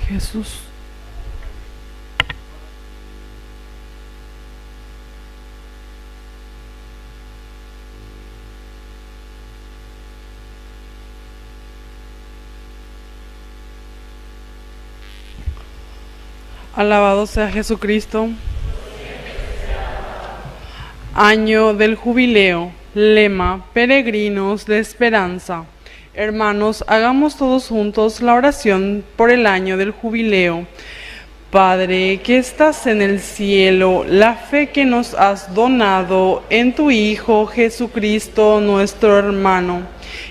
Jesús. Alabado sea Jesucristo. Año del jubileo. Lema: peregrinos de esperanza. Hermanos, hagamos todos juntos la oración por el año del jubileo. Padre, que estás en el cielo, la fe que nos has donado en tu Hijo Jesucristo, nuestro hermano,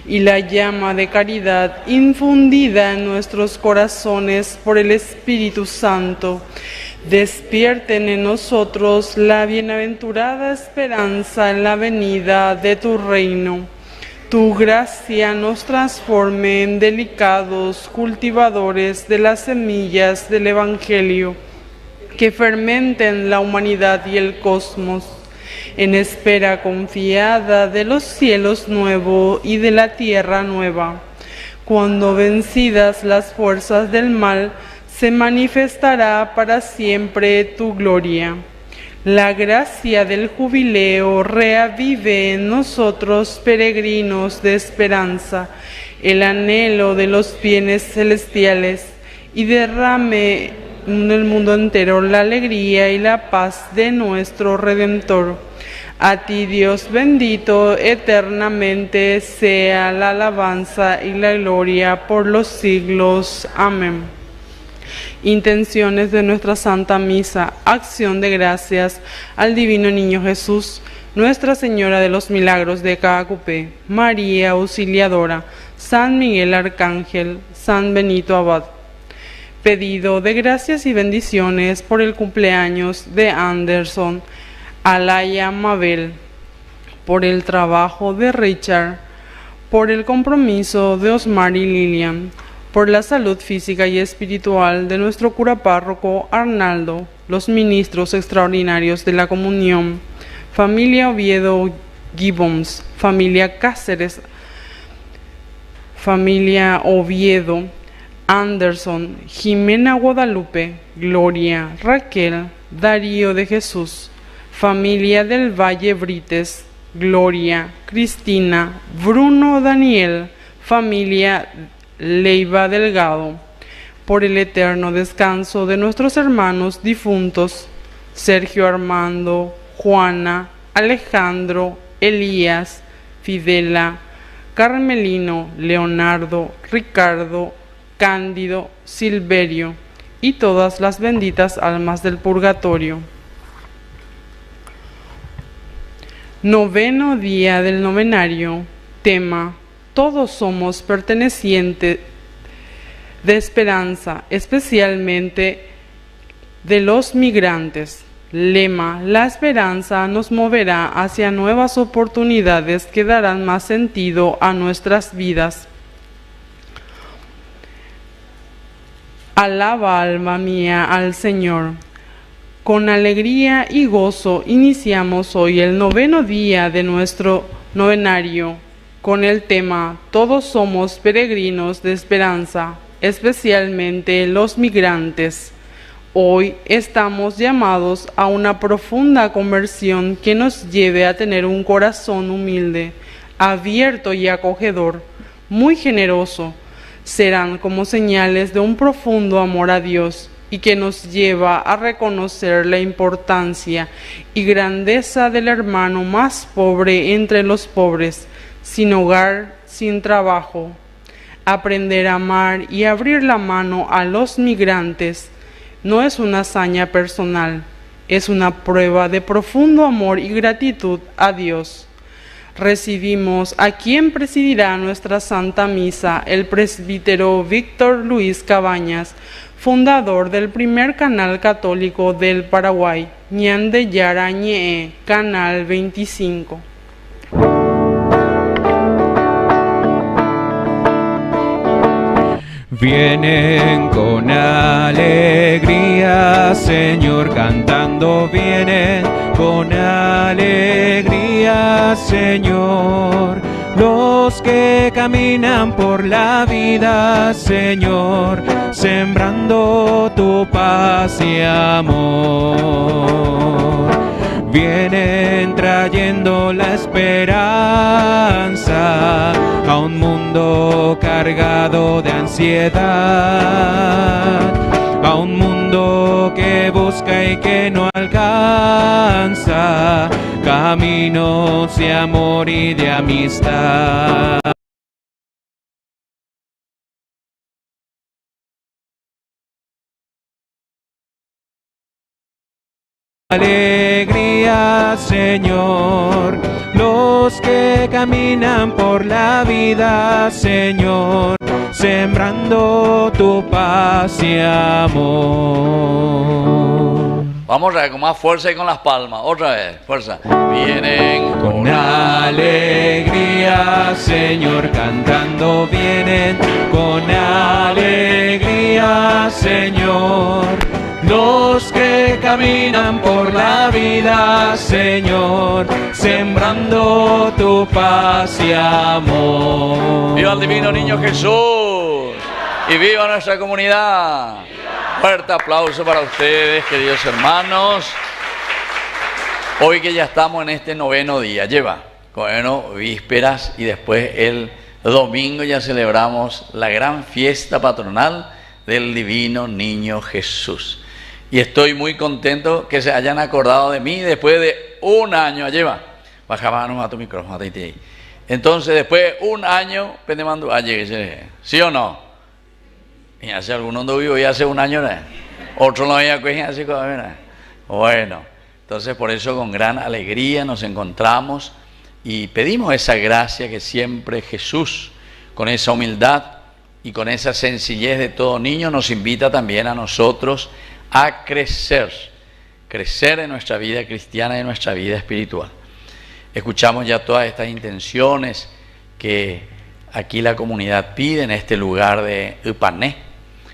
y la llama de caridad infundida en nuestros corazones por el Espíritu Santo, despierten en nosotros la bienaventurada esperanza en la venida de tu reino. Tu gracia nos transforme en delicados cultivadores de las semillas del Evangelio, que fermenten la humanidad y el cosmos, en espera confiada de los cielos nuevos y de la tierra nueva, cuando vencidas las fuerzas del mal, se manifestará para siempre tu gloria. La gracia del jubileo reavive en nosotros, peregrinos de esperanza, el anhelo de los bienes celestiales y derrame en el mundo entero la alegría y la paz de nuestro Redentor. A ti, Dios bendito, eternamente sea la alabanza y la gloria por los siglos. Amén. Intenciones de nuestra Santa Misa: acción de gracias al Divino Niño Jesús, Nuestra Señora de los Milagros de Caacupé, María Auxiliadora, San Miguel Arcángel, San Benito Abad. Pedido de gracias y bendiciones por el cumpleaños de Anderson, Alaya Mabel, por el trabajo de Richard, por el compromiso de Osmar y Lilian, por la salud física y espiritual de nuestro cura párroco Arnaldo, los ministros extraordinarios de la comunión, familia Oviedo Gibbons, familia Cáceres, familia Oviedo, Anderson, Jimena Guadalupe, Gloria, Raquel, Darío de Jesús, familia del Valle Brites, Gloria, Cristina, Bruno Daniel, familia Leiva Delgado, por el eterno descanso de nuestros hermanos difuntos, Sergio Armando, Juana, Alejandro, Elías, Fidela, Carmelino, Leonardo, Ricardo, Cándido, Silverio, y todas las benditas almas del purgatorio. Noveno día del novenario. Tema: todos somos pertenecientes de esperanza, especialmente de los migrantes. Lema: la esperanza nos moverá hacia nuevas oportunidades que darán más sentido a nuestras vidas. Alaba, alma mía, al Señor. Con alegría y gozo iniciamos hoy el noveno día de nuestro novenario, con el tema: todos somos peregrinos de esperanza, especialmente los migrantes. Hoy estamos llamados a una profunda conversión que nos lleve a tener un corazón humilde, abierto y acogedor, muy generoso. Serán como señales de un profundo amor a Dios y que nos lleva a reconocer la importancia y grandeza del hermano más pobre entre los pobres, sin hogar, sin trabajo. Aprender a amar y abrir la mano a los migrantes no es una hazaña personal, es una prueba de profundo amor y gratitud a Dios. Recibimos a quien presidirá nuestra Santa Misa, el presbítero Víctor Luis Cabañas, fundador del primer canal católico del Paraguay, Ñande Yara Ñee, Canal 25. Vienen con alegría, Señor, cantando, vienen con alegría, Señor. Los que caminan por la vida, Señor, sembrando tu paz y amor. Vienen trayendo la esperanza a un mundo cargado de ansiedad, a a un mundo que busca y que no alcanza, caminos de amor y de amistad. Alegría, Señor, los que caminan por la vida, Señor, sembrando tu paz y amor. Vamos a ver con más fuerza y con las palmas. Otra vez, fuerza. Vienen Con alegría, Señor, cantando vienen. Con alegría, Señor, los que caminan por la vida, Señor, sembrando tu paz y amor. ¡Viva el divino niño Jesús! ¡Y viva nuestra comunidad! Fuerte aplauso para ustedes, queridos hermanos. Hoy que ya estamos en este 9º día, bueno, vísperas, y después el domingo ya celebramos la gran fiesta patronal del divino niño Jesús. Y estoy muy contento que se hayan acordado de mí después de un año. Bajábamos a tu micrófono. Entonces, después de un año, ¿sí o no? Y hace algunos no vivo y hace un año, ¿no? Otro no había cogido así como, ¿no? Bueno, entonces por eso con gran alegría nos encontramos y pedimos esa gracia que siempre Jesús, con esa humildad y con esa sencillez de todo niño, nos invita también a nosotros a crecer en nuestra vida cristiana y en nuestra vida espiritual. Escuchamos ya todas estas intenciones que aquí la comunidad pide en este lugar de Upané.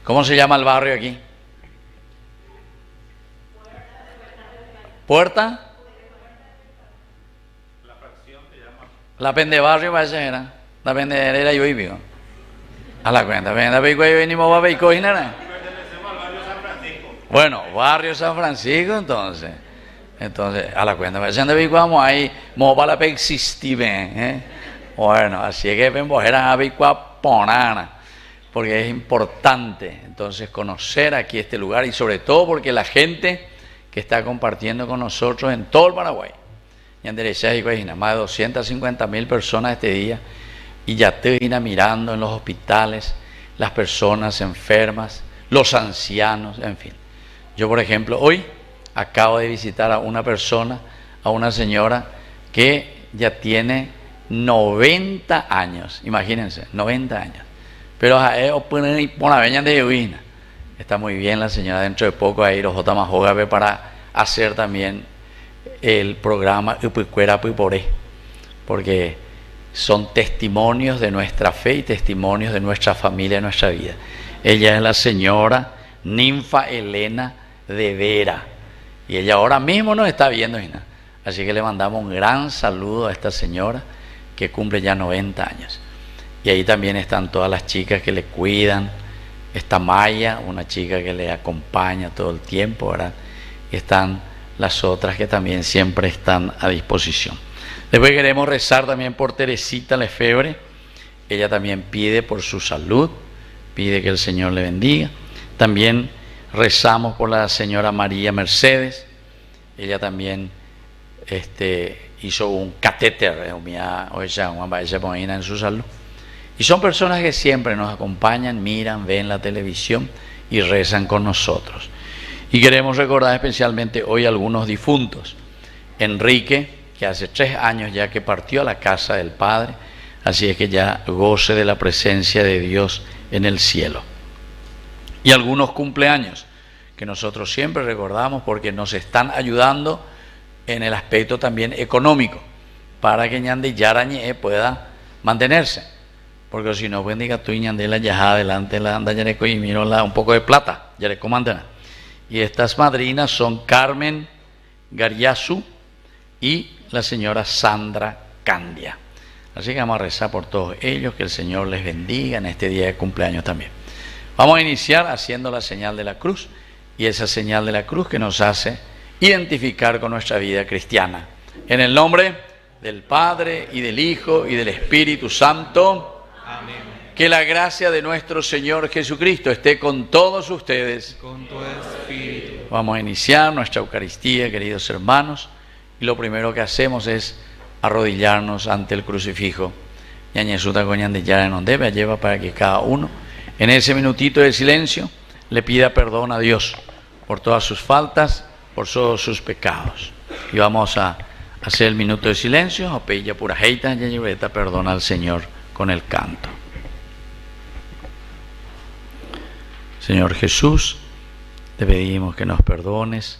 ¿Cómo se llama el barrio aquí? ¿Puerta? La fracción se llama. La Pendebarrio parece que era. La Pendebarrio yo vivo. A la cuenta, venimos a ver y nada. Bueno, barrio San Francisco, entonces, a la cuenta, vamos ahí, para la existir, Bueno, así es que vemos a Ponana, porque es importante, entonces, conocer aquí este lugar y sobre todo porque la gente que está compartiendo con nosotros en todo el Paraguay, más de 250.000 personas este día, y ya te vienen mirando en los hospitales, las personas enfermas, los ancianos, en fin. Yo, por ejemplo, hoy acabo de visitar a una persona, a una señora que ya tiene 90 años, imagínense, 90 años. Pero está muy bien la señora, dentro de poco a ir a Jotamajogabe para hacer también el programa Upicuera Puiporé, porque son testimonios de nuestra fe y testimonios de nuestra familia y nuestra vida. Ella es la señora Ninfa Elena de Vera, y ella ahora mismo nos está viendo, así que le mandamos un gran saludo a esta señora que cumple ya 90 años. Y ahí también están todas las chicas que le cuidan. Está Maya, una chica que le acompaña todo el tiempo, ¿verdad? Y están las otras que también siempre están a disposición. Después queremos rezar también por Teresita Lefebvre. Ella también pide por su salud, pide que el Señor le bendiga. También rezamos por la señora María Mercedes. Ella también hizo un catéter en su salud. Y son personas que siempre nos acompañan, miran, ven la televisión y rezan con nosotros. Y queremos recordar especialmente hoy algunos difuntos. Enrique, que hace 3 años ya que partió a la casa del Padre, así es que ya goce de la presencia de Dios en el cielo. Y algunos cumpleaños que nosotros siempre recordamos porque nos están ayudando en el aspecto también económico para que Ñande Yarañe pueda mantenerse, porque si no, pues diga tú Ñande la yaja adelante la anda Yareco y miro un poco de plata, Yareco mantena. Y estas madrinas son Carmen Gariazu y la señora Sandra Candia. Así que vamos a rezar por todos ellos, que el Señor les bendiga en este día de cumpleaños también. Vamos a iniciar haciendo la señal de la cruz, y esa señal de la cruz que nos hace identificar con nuestra vida cristiana. En el nombre del Padre, y del Hijo, y del Espíritu Santo. Amén. Que la gracia de nuestro Señor Jesucristo esté con todos ustedes. Con tu espíritu. Vamos a iniciar nuestra Eucaristía, queridos hermanos, y lo primero que hacemos es arrodillarnos ante el crucifijo. Ñañesuta coñan de ya no debe lleva para que cada uno en ese minutito de silencio le pida perdón a Dios por todas sus faltas, por todos sus pecados. Y vamos a hacer el minuto de silencio, a pedir pura heita y lleveta perdón al Señor con el canto. Señor Jesús, te pedimos que nos perdones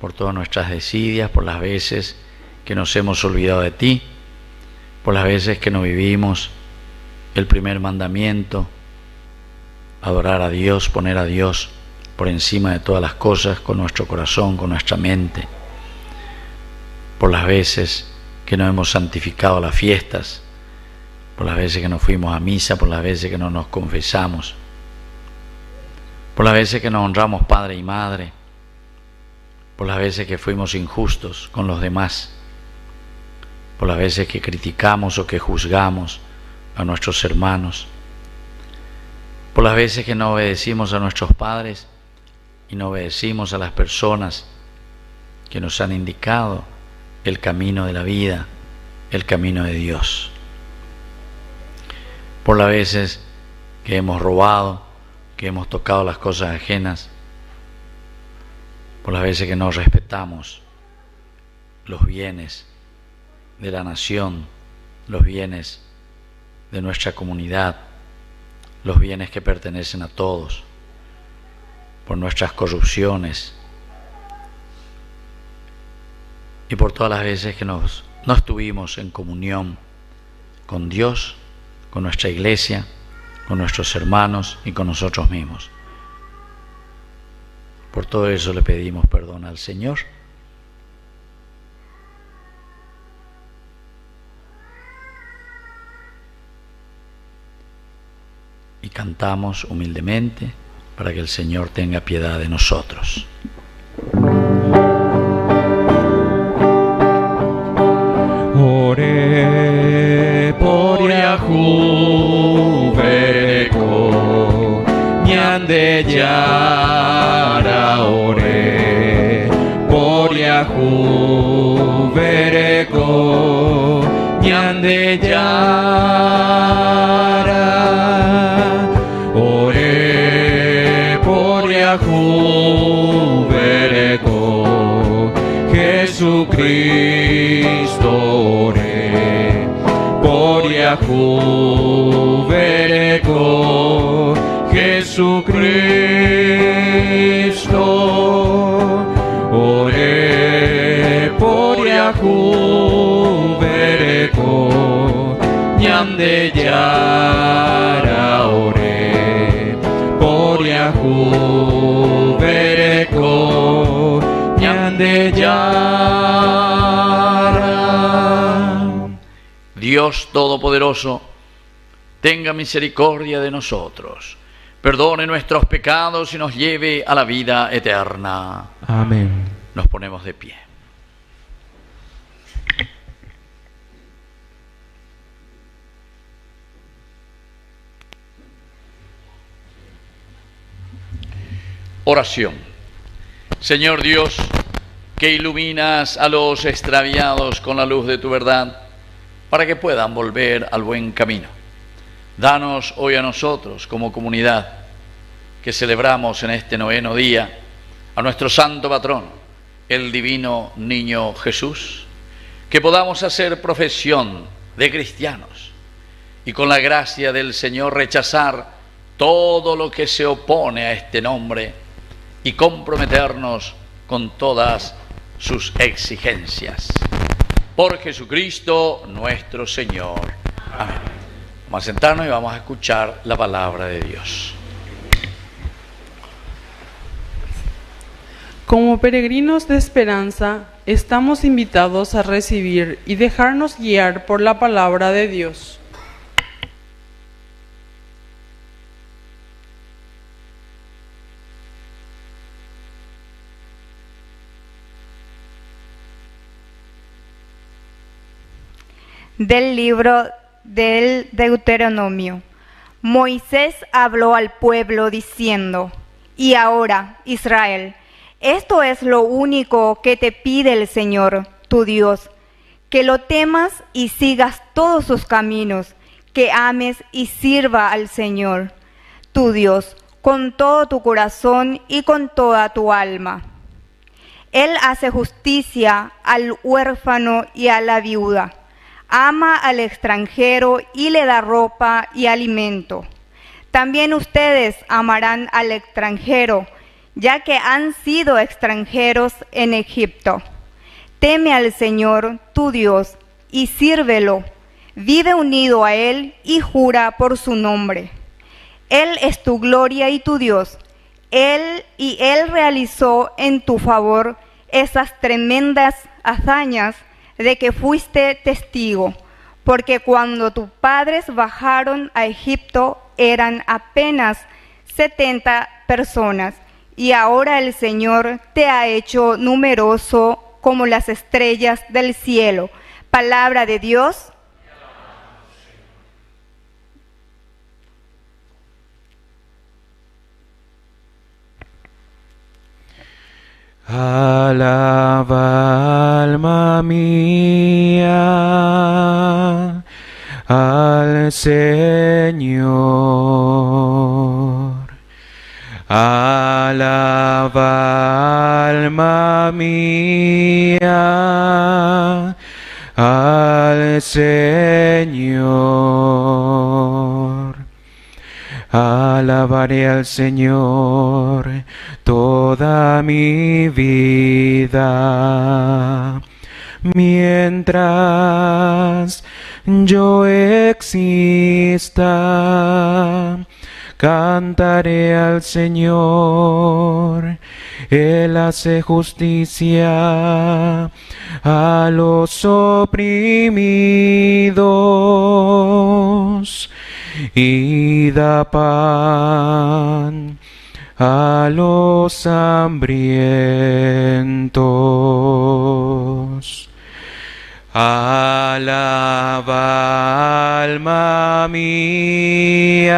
por todas nuestras desidias, por las veces que nos hemos olvidado de ti, por las veces que no vivimos el primer mandamiento, adorar a Dios, poner a Dios por encima de todas las cosas con nuestro corazón, con nuestra mente, por las veces que no hemos santificado las fiestas, por las veces que no fuimos a misa, por las veces que no nos confesamos, por las veces que no honramos padre y madre, por las veces que fuimos injustos con los demás, por las veces que criticamos o que juzgamos a nuestros hermanos, por las veces que no obedecimos a nuestros padres y no obedecimos a las personas que nos han indicado el camino de la vida, el camino de Dios, por las veces que hemos robado, que hemos tocado las cosas ajenas, por las veces que no respetamos los bienes de la nación, los bienes de nuestra comunidad, los bienes que pertenecen a todos, por nuestras corrupciones y por todas las veces que no estuvimos en comunión con Dios, con nuestra iglesia, con nuestros hermanos y con nosotros mismos. Por todo eso le pedimos perdón al Señor. Y cantamos humildemente para que el Señor tenga piedad de nosotros. Ore por Yahu vereko ñande yara ore por Yahu vereko ñande yara ore por Yahu vereko Jesucristo ore por Yahu vereko Jesucristo ore por Yahu vereko ñande yara ore por Yahu vereko ñande yara. Dios Todopoderoso, tenga misericordia de nosotros, perdone nuestros pecados y nos lleve a la vida eterna. Amén. Nos ponemos de pie. Oración. Señor Dios, que iluminas a los extraviados con la luz de tu verdad, para que puedan volver al buen camino. Danos hoy a nosotros, como comunidad, que celebramos en este 9º día a nuestro santo patrón, el divino niño Jesús, que podamos hacer profesión de cristianos y con la gracia del Señor rechazar todo lo que se opone a este nombre y comprometernos con todas sus exigencias. Por Jesucristo nuestro Señor. Amén. Vamos a sentarnos y vamos a escuchar la palabra de Dios. Como peregrinos de esperanza, estamos invitados a recibir y dejarnos guiar por la palabra de Dios. Del libro del Deuteronomio. Moisés habló al pueblo diciendo: Y ahora, Israel, esto es lo único que te pide el Señor, tu Dios, que lo temas y sigas todos sus caminos, que ames y sirva al Señor, tu Dios, con todo tu corazón y con toda tu alma. Él hace justicia al huérfano y a la viuda, ama al extranjero y le da ropa y alimento. También ustedes amarán al extranjero, ya que han sido extranjeros en Egipto. Teme al Señor, tu Dios, y sírvelo. Vive unido a Él y jura por su nombre. Él es tu gloria y tu Dios. Él realizó en tu favor esas tremendas hazañas de que fuiste testigo, porque cuando tus padres bajaron a Egipto eran apenas 70 personas, y ahora el Señor te ha hecho numeroso como las estrellas del cielo. Palabra de Dios. Alaba, alma mía, al Señor. Alaba, alma mía, al Señor. Alabaré al Señor toda mi vida, mientras yo exista. Cantaré al Señor, Él hace justicia a los oprimidos y da pan a los hambrientos. Alaba, alma mía,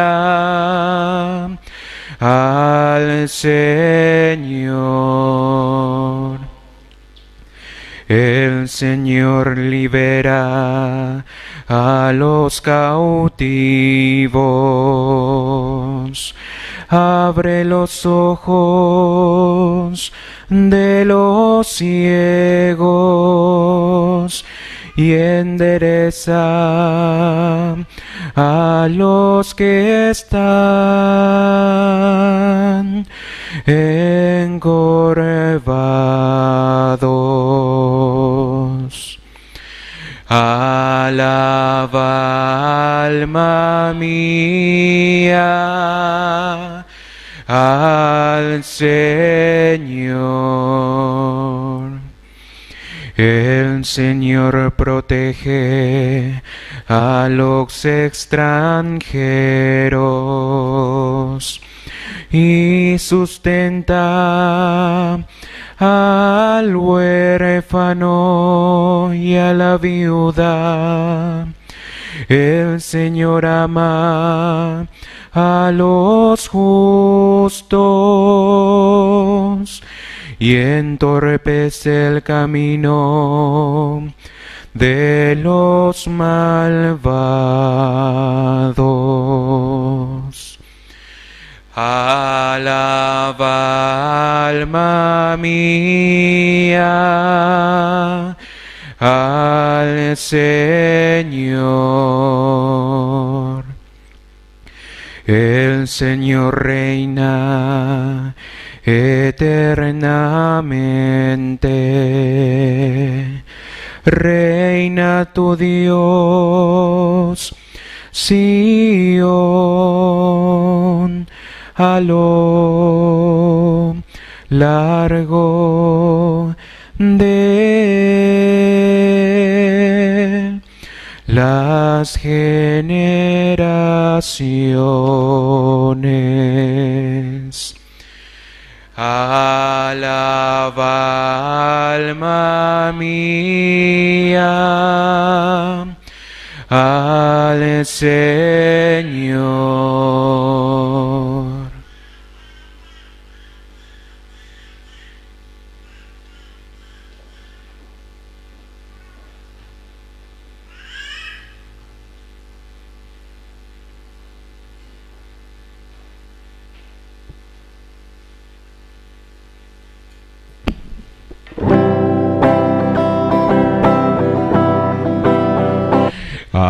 al Señor. El Señor libera a los cautivos, abre los ojos de los ciegos y endereza a los que están encorvados. Alaba, alma mía, al Señor. El Señor protege a los extranjeros y sustenta al huérfano y a la viuda. El Señor ama a los justos y entorpece el camino de los malvados. Alaba, alma mía, al Señor. El Señor reina eternamente. Reina tu Dios, Sión, a lo largo de las generaciones. Alaba, alma mía, al Señor.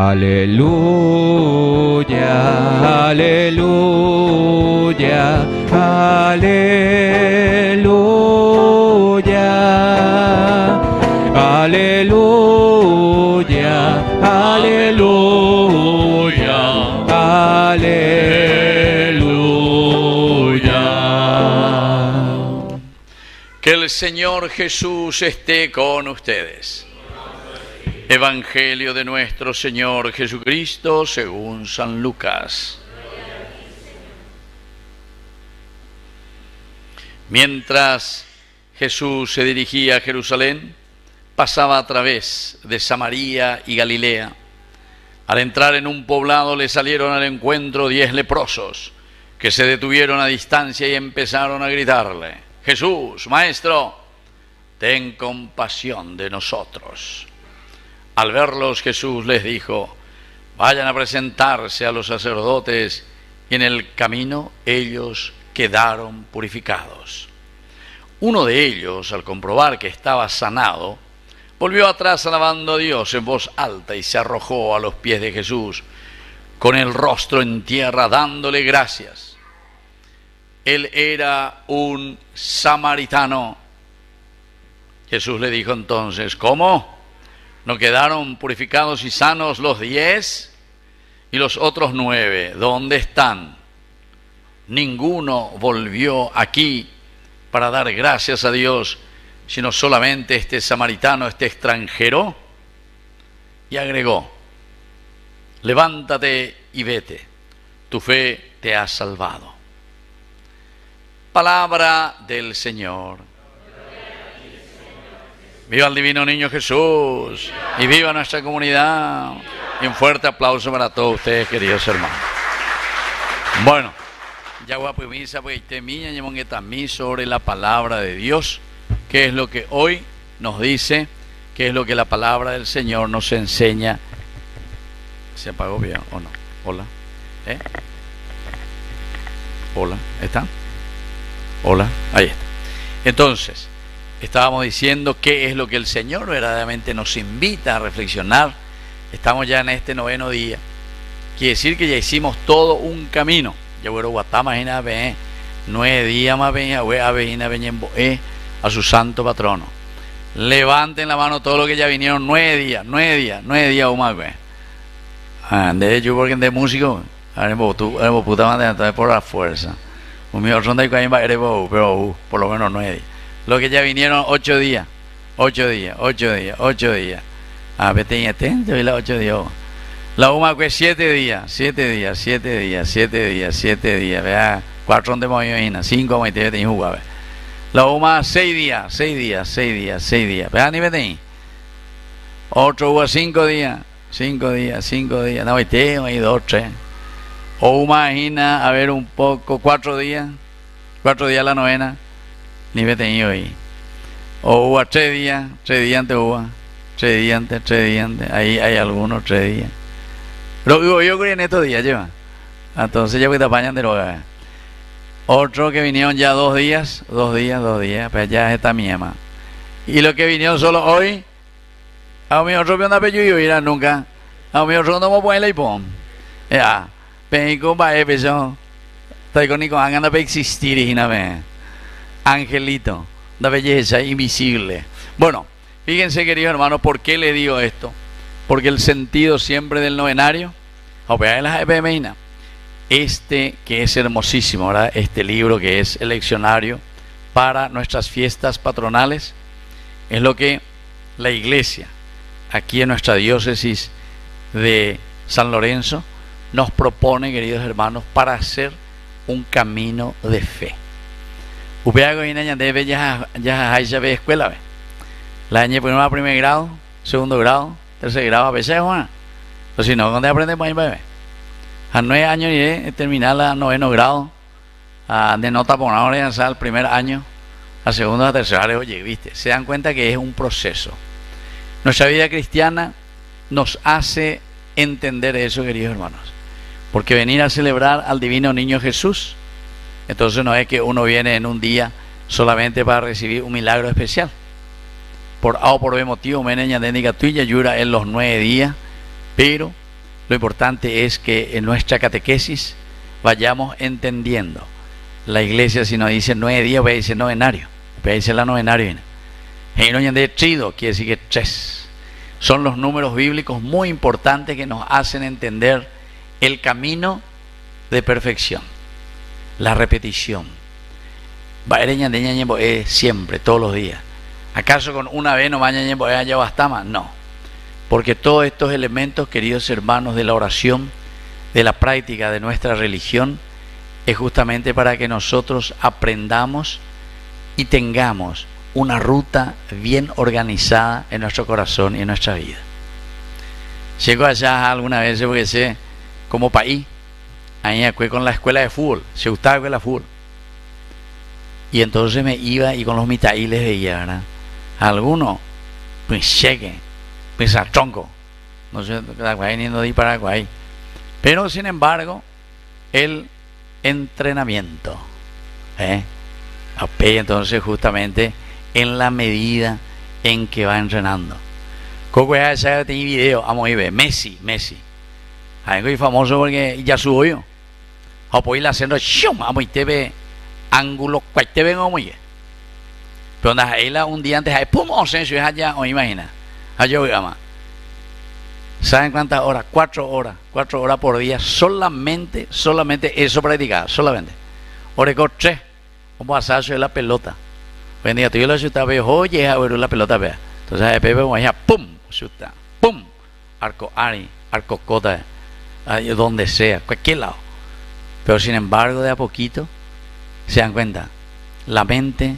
Aleluya, aleluya, aleluya, aleluya, aleluya, aleluya. Que el Señor Jesús esté con ustedes. Evangelio de nuestro Señor Jesucristo según San Lucas. Mientras Jesús se dirigía a Jerusalén, pasaba a través de Samaria y Galilea. Al entrar en un poblado le salieron al encuentro 10 leprosos, que se detuvieron a distancia y empezaron a gritarle: Jesús, Maestro, ten compasión de nosotros. Al verlos, Jesús les dijo: vayan a presentarse a los sacerdotes, y en el camino ellos quedaron purificados. Uno de ellos, al comprobar que estaba sanado, volvió atrás alabando a Dios en voz alta y se arrojó a los pies de Jesús con el rostro en tierra, dándole gracias. Él era un samaritano. Jesús le dijo entonces: ¿cómo? ¿No quedaron purificados y sanos los 10? ¿Y los otros 9? ¿Dónde están? Ninguno volvió aquí para dar gracias a Dios, sino solamente este samaritano, este extranjero. Y agregó: levántate y vete, tu fe te ha salvado. Palabra del Señor. Viva el divino niño Jesús y viva nuestra comunidad. Y un fuerte aplauso para todos ustedes, queridos hermanos. Bueno, ya voy a misa, pues temía y sobre la palabra de Dios, que es lo que hoy nos dice, que es lo que la palabra del Señor nos enseña. ¿Se apagó bien o no? Hola. Hola, ¿está? Hola, ahí está. Entonces, estábamos diciendo qué es lo que el Señor verdaderamente nos invita a reflexionar. Estamos ya en este 9º día. Quiere decir que ya hicimos todo un camino. Ya bueno, Guatama, 9 días más a su santo patrono. Levanten la mano todos los que ya vinieron 9 días o más. De hecho, porque de músico, puta madre, entonces por la fuerza. Un mejor son de pero por lo menos 9 días. Los que ya vinieron 8 días. Vete y atento y la 8 días. La UMA fue 7 días. Vea, 4 de moviendo, 5 de te jugaba. La UMA 6 días. Vea, ni vete ahí. Otro hubo 5 días. 5 días. No, hay 2, 3. O imagina, a ver un poco, 4 días. 4 días la novena. Ni vete ahí hoy. O hubo 3 días antes hubo. 3 días antes. Ahí hay algunos 3 días. Pero yo creo en estos días lleva. Entonces ya que te apañan de droga. Otros que vinieron ya 2 días. Pues ya está mi ama. Y los que vinieron solo hoy. A mí otro anda pello y irá nunca. A mí otro no me puede la hipón. Ya. Pero con va eso. Estoy con Nico anda para existir y nada. Angelito, la belleza invisible. Bueno, fíjense, queridos hermanos, ¿por qué le digo esto? Porque el sentido siempre del novenario, este que es hermosísimo, ¿verdad? Este libro que es el leccionario para nuestras fiestas patronales, es lo que la Iglesia, aquí en nuestra diócesis de San Lorenzo, nos propone, queridos hermanos, para hacer un camino de fe. Upeago y niña debe ya ve escuela, ve. La niña primero a primer grado, segundo grado, tercer grado, a veces, Juan. O si no, ¿dónde aprende pues, bebé? A 9 años iré a terminar la 9º grado, de nota por ahora ya sea el primer año, a segundo, a tercero, oye, viste, se dan cuenta que es un proceso. Nuestra vida cristiana nos hace entender eso, queridos hermanos, porque venir a celebrar al divino niño Jesús, entonces no es que uno viene en un día solamente para recibir un milagro especial. Por A o por B motivo, meneña de tuya yura en los 9 días, pero Lo importante es que en nuestra catequesis vayamos entendiendo. La iglesia, si nos dice 9 días, va a decir novenario. Va a decir la novenario. Y no de trido, quiere decir que 3. Son los números bíblicos muy importantes que nos hacen entender el camino de perfección. La repetición. Siempre, todos los días. ¿Acaso con una vez no vaya ya basta más? No. Porque todos estos elementos, queridos hermanos, de la oración, de la práctica de nuestra religión, es justamente para que nosotros aprendamos y tengamos una ruta bien organizada en nuestro corazón y en nuestra vida. Llego allá alguna vez, porque sé, como país, ahí con la escuela de fútbol, se gustaba con la fútbol. Y entonces me iba y con los mitailes veía, ¿verdad? Algunos, pues cheque, pues a tronco, no sé, ni no di Paraguay. Pero sin embargo, el entrenamiento, entonces justamente en la medida en que va entrenando. Coco ya tenía video, vamos a ver, Messi. Algo famoso porque ya subo yo. A poder ir haciendo shum, vamos y te ve ángulo, cual te ven muy bien. Pero nada, un día antes, pum, es allá, o imagina, allá voy a más. ¿Saben cuántas horas? 4 horas por día, solamente eso practicaba, solamente. Oreco 3, como a hacer la pelota. Hoy en día tú y la ciudad veo, oye, a ver la pelota, vea. Entonces, después vamos allá, pum, chuta, pum, arco ari, arco cota, donde sea, cualquier lado. Pero sin embargo, de a poquito, se dan cuenta, la mente,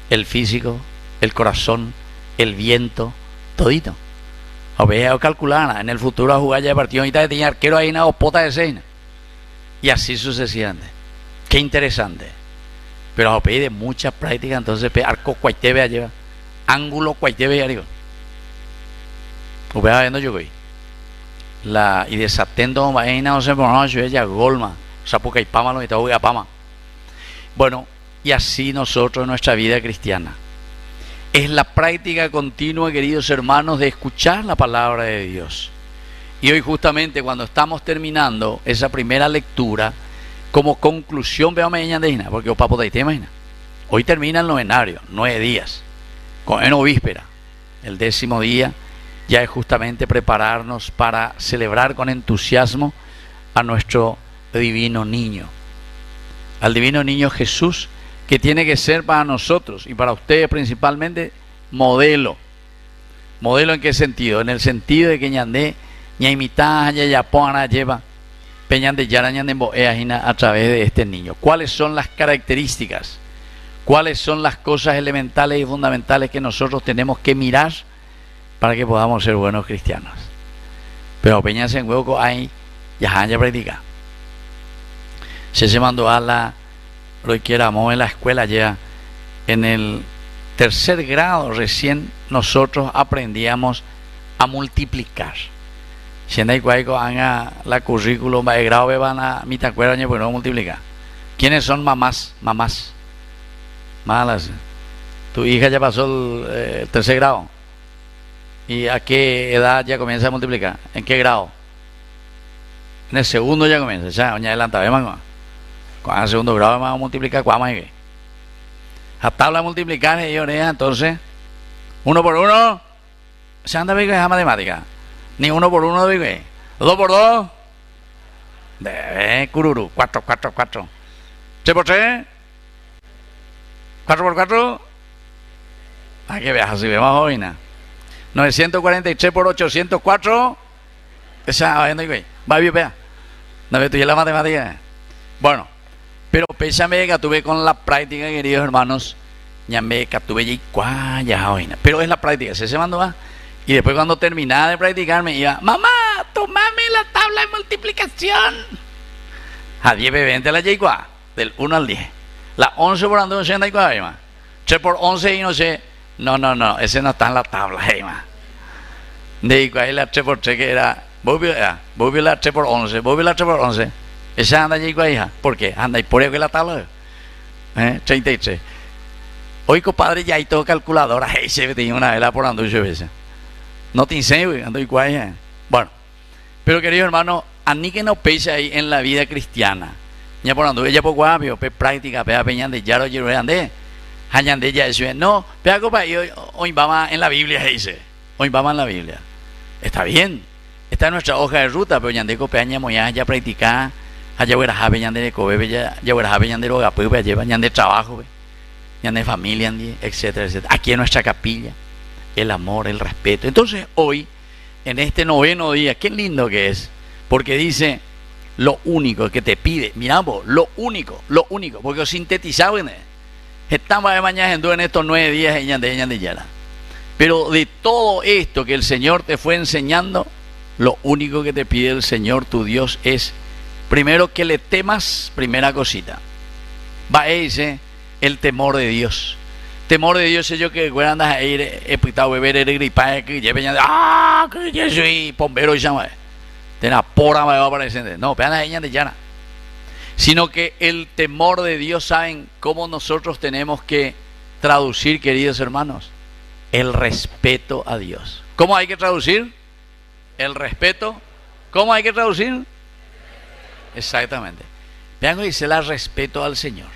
el físico, el corazón, el viento, todito. Había calculado en el futuro a jugar ya de partido y tenía arquero ahí una pota de 6 y así sucesivamente. Qué interesante. Pero a pedir de mucha práctica, entonces arco cuaitebe allá, ángulo cuaitebe arriba. Voy viendo yo voy. Y desatendo vaina no se pone yo ella golma, sapuca y pama lo y todo pama. Bueno, y así nosotros en nuestra vida cristiana. Es la práctica continua, queridos hermanos, de escuchar la palabra de Dios. Y hoy justamente cuando estamos terminando esa primera lectura, como conclusión, veamos mañana, porque os papo de tema, hoy termina el novenario, 9 días, con en víspera. El 10º día ya es justamente prepararnos para celebrar con entusiasmo a nuestro divino niño, al divino niño Jesús, que tiene que ser para nosotros y para ustedes principalmente modelo. ¿Modelo en qué sentido? En el sentido de que ñandé, ñaimita, ñayapona, lleva, peñande, yarañande, boeajina a través de este niño. ¿Cuáles son las características? ¿Cuáles son las cosas elementales y fundamentales que nosotros tenemos que mirar para que podamos ser buenos cristianos? Pero peñas en hueco hay, ya practica. Se mandó a la lo que éramos en la escuela ya en el 3er grado recién nosotros aprendíamos a multiplicar. Si hay cuaico haga la currículum de grado van a mitad cuerda pues no multiplicar. ¿Quiénes son mamás? Malas. Tu hija ya pasó el 3er grado. ¿Y a qué edad ya comienza a multiplicar? ¿En qué grado? En el 2º ya comienza, ya adelanta, ¿vemos? Con el 2º grado vamos a multiplicar, ¿cuál más? A tabla de multiplicar, entonces, 1 por 1, se anda bien con esa matemática. Ni 1 por 1, 2 por 2, cururu, 4. 3 por 3, 4 por 4, hay que ver, así vemos hoy, 943 por 804, esa va a bien, vea. No ve tú ya la matemática. Bueno. Pero pésame que tuve con la práctica, queridos hermanos, ñame que tuve ya hoy. Pero es la práctica, se mandó va. Y después cuando terminaba de practicar me iba, mamá, tomame la tabla de multiplicación. A 10 20 la yigua, del 1 al 10. La 11 por ando 84, 3 por 11 y no sé. No, ese no está en la tabla, de igual la 3 por 3 que era, voy la 3 por 11, voy la 3 por 11. Esa anda allí con hija, ¿por qué? Anda y por eso que la tabla 33. Hoy compadre ya hay todo calculadora, se tenía una vela por ando 8 veces. No te enseño, ando igual. Bueno, Pero querido hermano, a mí que no pesa ahí en la vida cristiana. Ya por ando, ella por guapio, pe práctica, pe peñan de yaro, yero ande. Hayan de ella eso. No, pe copa hoy vamos en la Biblia dice. Hoy vamos en la Biblia. Está bien. Está en nuestra hoja de ruta, pero ya de copeaña moya ya practicar, allá hubiera jabe ya de cobe, ya hubiera jabe ya de roga, pues lleva ya de trabajo, ya de familia, etcétera, etcétera. Aquí en nuestra capilla, el amor, el respeto. Entonces hoy, en este 9º día, qué lindo que es, porque dice lo único que te pide, miramos, lo único, porque os sintetizado en estamos de mañana en estos 9 días de Yara. Pero de todo esto que el Señor te fue enseñando, lo único que te pide el Señor tu Dios es, primero que le temas, primera cosita. Va ese, el temor de Dios. Temor de Dios es yo que andas a ir, he pitado beber, he gripado, que lleve ya, que yo soy bombero y llama. De la pora me va a aparecer. No, vean a ella de llana. Sino que el temor de Dios, ¿saben cómo nosotros tenemos que traducir, queridos hermanos? El respeto a Dios. ¿Cómo hay que traducir? El respeto. ¿Cómo hay que traducir? Exactamente. Vean que dice el respeto al Señor.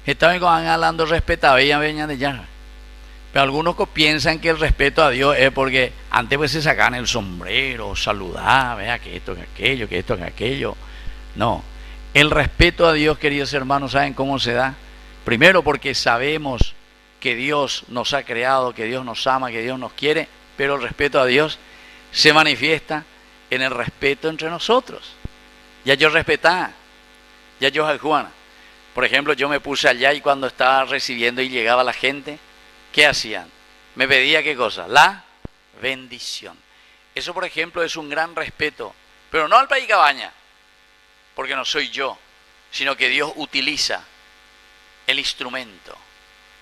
Estaban hablando respetado, ella venía de llana. Pero algunos piensan que el respeto a Dios es porque antes pues se sacaban el sombrero, saludar, vea que esto, que aquello, que esto, que aquello. No. El respeto a Dios, queridos hermanos, ¿saben cómo se da? Primero porque sabemos que Dios nos ha creado, que Dios nos ama, que Dios nos quiere, pero el respeto a Dios se manifiesta en el respeto entre nosotros. Ya yo respetaba, ya yo Juana. Por ejemplo, yo me puse allá y cuando estaba recibiendo y llegaba la gente, ¿qué hacían? Me pedía ¿qué cosa? La bendición. Eso, por ejemplo, es un gran respeto, pero no al país cabaña, porque no soy yo, sino que Dios utiliza el instrumento.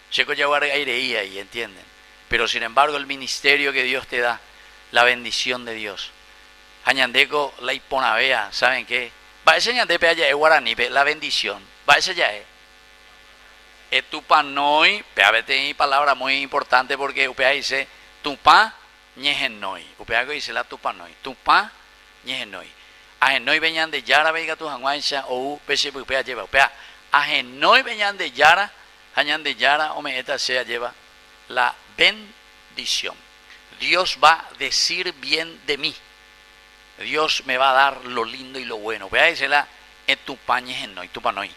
Checo ya aireía ahí, ¿entienden? Pero sin embargo, el ministerio que Dios te da, la bendición de Dios. Añandeco, la hiponavea, ¿saben qué? Va a ese ñandepe allá es guaraní, la bendición. Va a ese ya es. Etupanoi, peabete palabra muy importante porque upea dice tupa ñejenoi. Upea dice la tupanoi. Tupa ñejenoi. Ajenoi veñan de yara veiga tu janguancha o pese upea lleva. Upea ajenoi veñan de yara o me esta sea lleva la bendición. Dios va a decir bien de mí. Dios me va a dar lo lindo y lo bueno. Upea dice la etupa ñejenoi, tupanoi.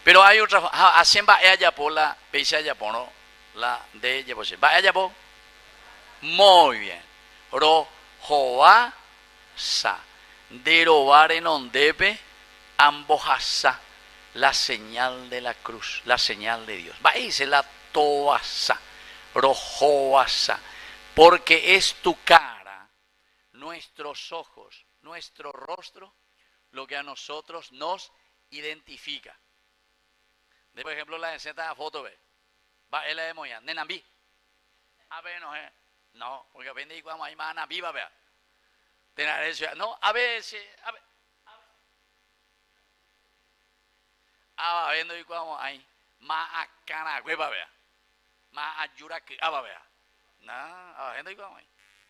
Pero hay otra, hacen va ella por la, veis ella por no, la de ella por va ella por, muy bien. Rojoa sa, derobar en ondepe, ambojasa, la señal de la cruz, la señal de Dios. Va dice la toasa, rojoasa, porque es tu cara, nuestros ojos, nuestro rostro, lo que a nosotros nos identifica. De, por ejemplo, la de la foto, ve. Va, él es moya, nenambi. A ver, no, no, porque vende y cuando hay más nambi, va, vea. Tener eso, no, a ver, a ver. Ah, vendo y cuando hay más acana, va, vea. Más ayura que, va, vea. No, vendo y cuando hay.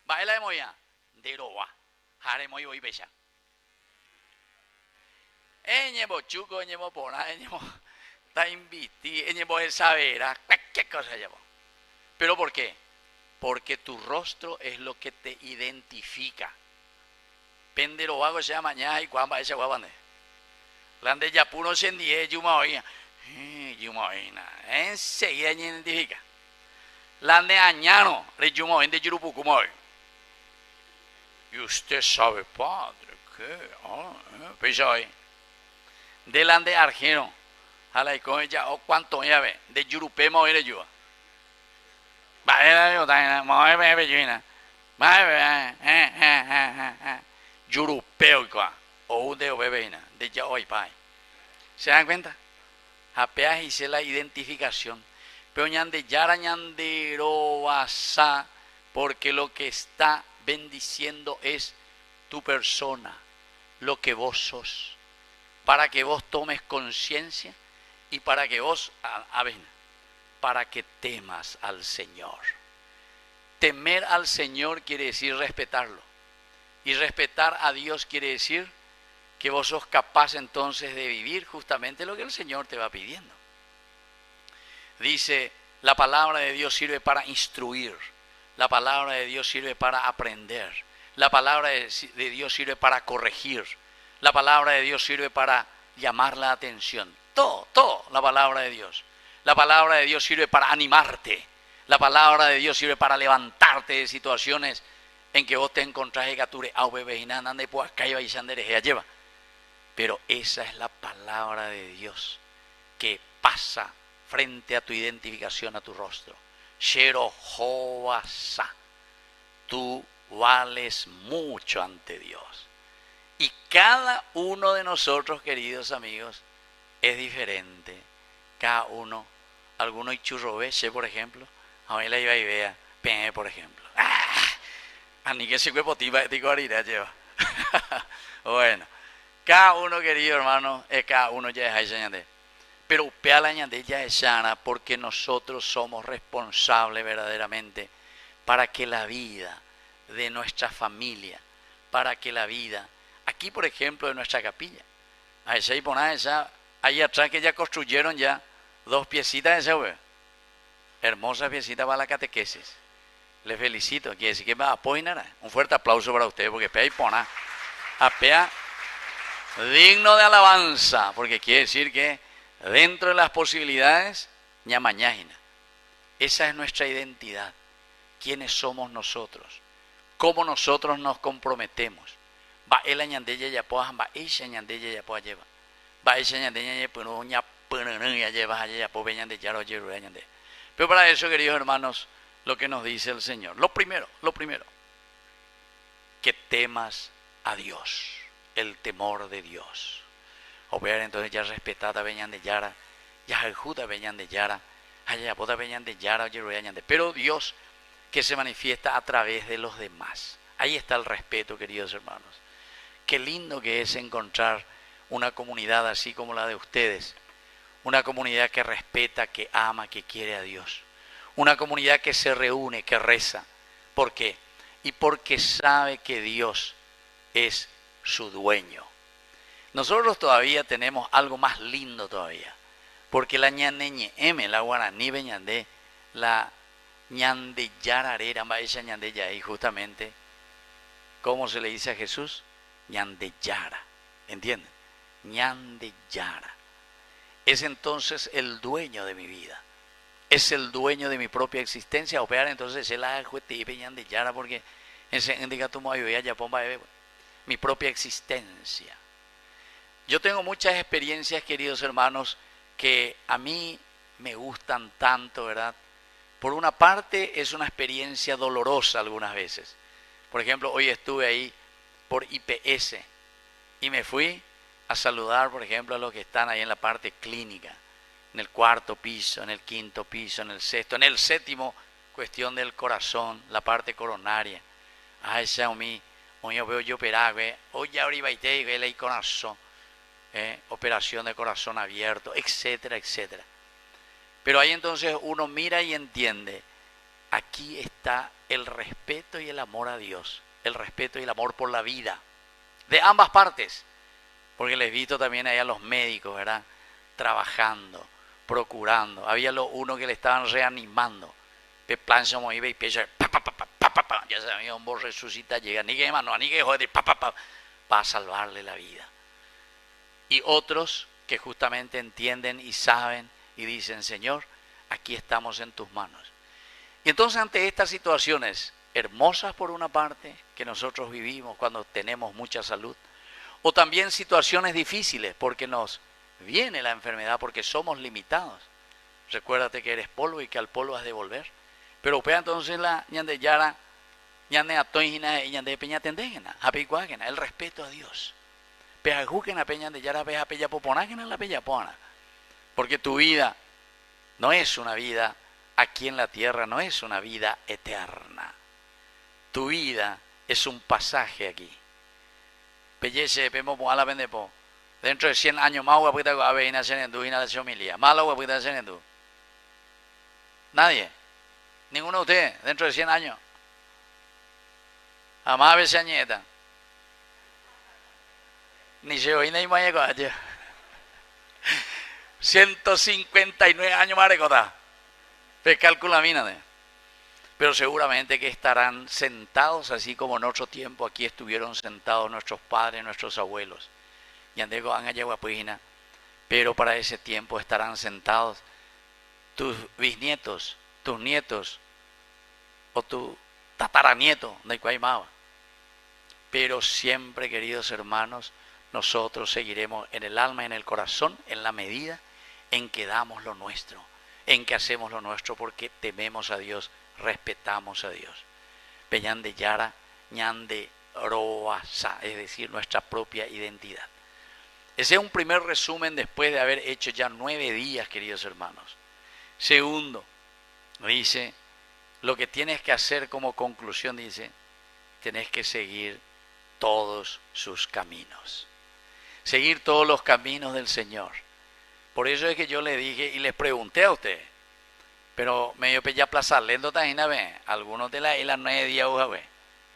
Va, él es moya, de roba. Jare moy voy becha. Ñebo chuco, ñebo pona, ñebo. Está invití, en saber qué cosa llevó. ¿Pero por qué? Porque tu rostro es lo que te identifica. Pendero hago se llama mañana y cuando ese guabane. Lande ya puro se endie, yuma oía. Yuma oína. Enseguida identifica. Lande añano, re yuma oína de yurupu como hoy. Y usted sabe, padre, ¿qué? Pues hoy. Delante argero. Hala y con ella o cuánto ya ve de yurupe mo ere yo. Va era yo ta mo ve yuina. Va yurupeo kwa o de bebeina de ya hoy pai. ¿Se dan cuenta? Apeas hice la identificación. Pero ñande yara ñandero asa porque lo que está bendiciendo es tu persona, lo que vos sos. Para que vos tomes conciencia y para que vos, para que temas al Señor. Temer al Señor quiere decir respetarlo. Y respetar a Dios quiere decir que vos sos capaz entonces de vivir justamente lo que el Señor te va pidiendo. Dice, la palabra de Dios sirve para instruir, la palabra de Dios sirve para aprender, la palabra de Dios sirve para corregir, la palabra de Dios sirve para llamar la atención. Todo la palabra de Dios. La palabra de Dios sirve para animarte. La palabra de Dios sirve para levantarte de situaciones en que vos te encontrás y cature lleva. Pero esa es la palabra de Dios que pasa frente a tu identificación, a tu rostro. Sherohoasa, tú vales mucho ante Dios. Y cada uno de nosotros, queridos amigos, es diferente. Cada uno, alguno y churroveche, por ejemplo, a mí la iba y vea, pene, por ejemplo. A ni que se cuerpo digo ahorita lleva. Bueno, cada uno, querido hermano, es cada uno ya es añade. Pero upea la añade ya es sana, porque nosotros somos responsables verdaderamente para que la vida de nuestra familia, para que la vida, aquí por ejemplo de nuestra capilla, a esa y poner esa, ahí atrás que ya construyeron ya 2 piecitas de esa web, hermosa piecita para la catequesis. Les felicito, quiere decir que me apoyan. Un fuerte aplauso para ustedes, porque pea y pona, apea digno de alabanza, porque quiere decir que dentro de las posibilidades, ñamañágina. Esa es nuestra identidad. ¿Quiénes somos nosotros? ¿Cómo nosotros nos comprometemos? Va el añandella ya poa, va ella añandella ya poa lleva. Va ella añandella ya poa ya lleva ya poa de ya lo lleva añandella. Pero para eso, queridos hermanos, lo que nos dice el Señor. Lo primero, que temas a Dios, el temor de Dios. O ver entonces ya respetada veñan de Yara, ya ejuda veñan de Yara, allá poda veñan de Yara, pero Dios que se manifiesta a través de los demás. Ahí está el respeto, queridos hermanos. Qué lindo que es encontrar una comunidad así como la de ustedes. Una comunidad que respeta, que ama, que quiere a Dios. Una comunidad que se reúne, que reza. ¿Por qué? Y porque sabe que Dios es su dueño. Nosotros todavía tenemos algo más lindo todavía. Porque la ñaneñe M, la guaraní beñandé, la ñande yararera, esa ñande ya, y justamente, ¿cómo se le dice a Jesús? Ñande yara. ¿Entienden? Ñande yara. Es entonces el dueño de mi vida. Es el dueño de mi propia existencia. Operar entonces el ajuete de Yara, porque ese indica tu ya pomba mi propia existencia. Yo tengo muchas experiencias, queridos hermanos, que a mí me gustan tanto, ¿verdad? Por una parte es una experiencia dolorosa algunas veces. Por ejemplo, hoy estuve ahí por IPS y me fui a saludar, por ejemplo, a los que están ahí en la parte clínica, en el 4º piso, en el 5º piso, en el 6º, en el 7º, cuestión del corazón, la parte coronaria. Ay, esa a mí, hoy yo veo yo operar, hoy ya ahorita el corazón, operación de corazón abierto, etcétera, etcétera. Pero ahí entonces uno mira y entiende, aquí está el respeto y el amor a Dios, el respeto y el amor por la vida, de ambas partes. Porque les he visto también ahí a los médicos, ¿verdad? Trabajando, procurando. Había uno que le estaban reanimando. Plancha movible y pecho, ya sabía, un vos resucita, llega, ni que mano, ni que joder, para salvarle la vida. Y otros que justamente entienden y saben y dicen, Señor, aquí estamos en tus manos. Y entonces ante estas situaciones hermosas por una parte, que nosotros vivimos cuando tenemos mucha salud, o también situaciones difíciles porque nos viene la enfermedad, porque somos limitados. Recuérdate que eres polvo y que al polvo has de volver. Pero pues entonces la ñande yara, ñande atoína y ñande peña tendégena, apiguágena, el respeto a Dios. Pejajuquena peña de yara, peja peña poponágena la peña pona. Porque tu vida no es una vida aquí en la tierra, no es una vida eterna. Tu vida es un pasaje aquí. Pellece, pemo, a la vendepo. Dentro de 100 años más, voy a ver nacer en tu y nacer familia. Malo voy a nacer en tu. Nadie. Ninguno de ustedes, dentro de 100 años. Jamás a veces añeta. Ni se oí ni más llegó. 159 años más recordar. Pues calcula, mírate. Pero seguramente que estarán sentados, así como en otro tiempo aquí estuvieron sentados nuestros padres, nuestros abuelos. Y andego han llegado a Pujina. Pero para ese tiempo estarán sentados tus bisnietos, tus nietos, o tu tataranieto, de Cuaymaba. Pero siempre, queridos hermanos, nosotros seguiremos en el alma y en el corazón en la medida en que damos lo nuestro, en que hacemos lo nuestro porque tememos a Dios, respetamos a Dios. Peñán de Yara, ñan de Roasa, es decir, nuestra propia identidad. Ese es un primer resumen después de haber hecho ya 9 días, queridos hermanos. Segundo, dice, lo que tienes que hacer como conclusión, dice, tienes que seguir todos sus caminos. Seguir todos los caminos del Señor. Por eso es que yo le dije y les pregunté a usted, pero medio ya plazalendo también, algunos de la isla 9 días,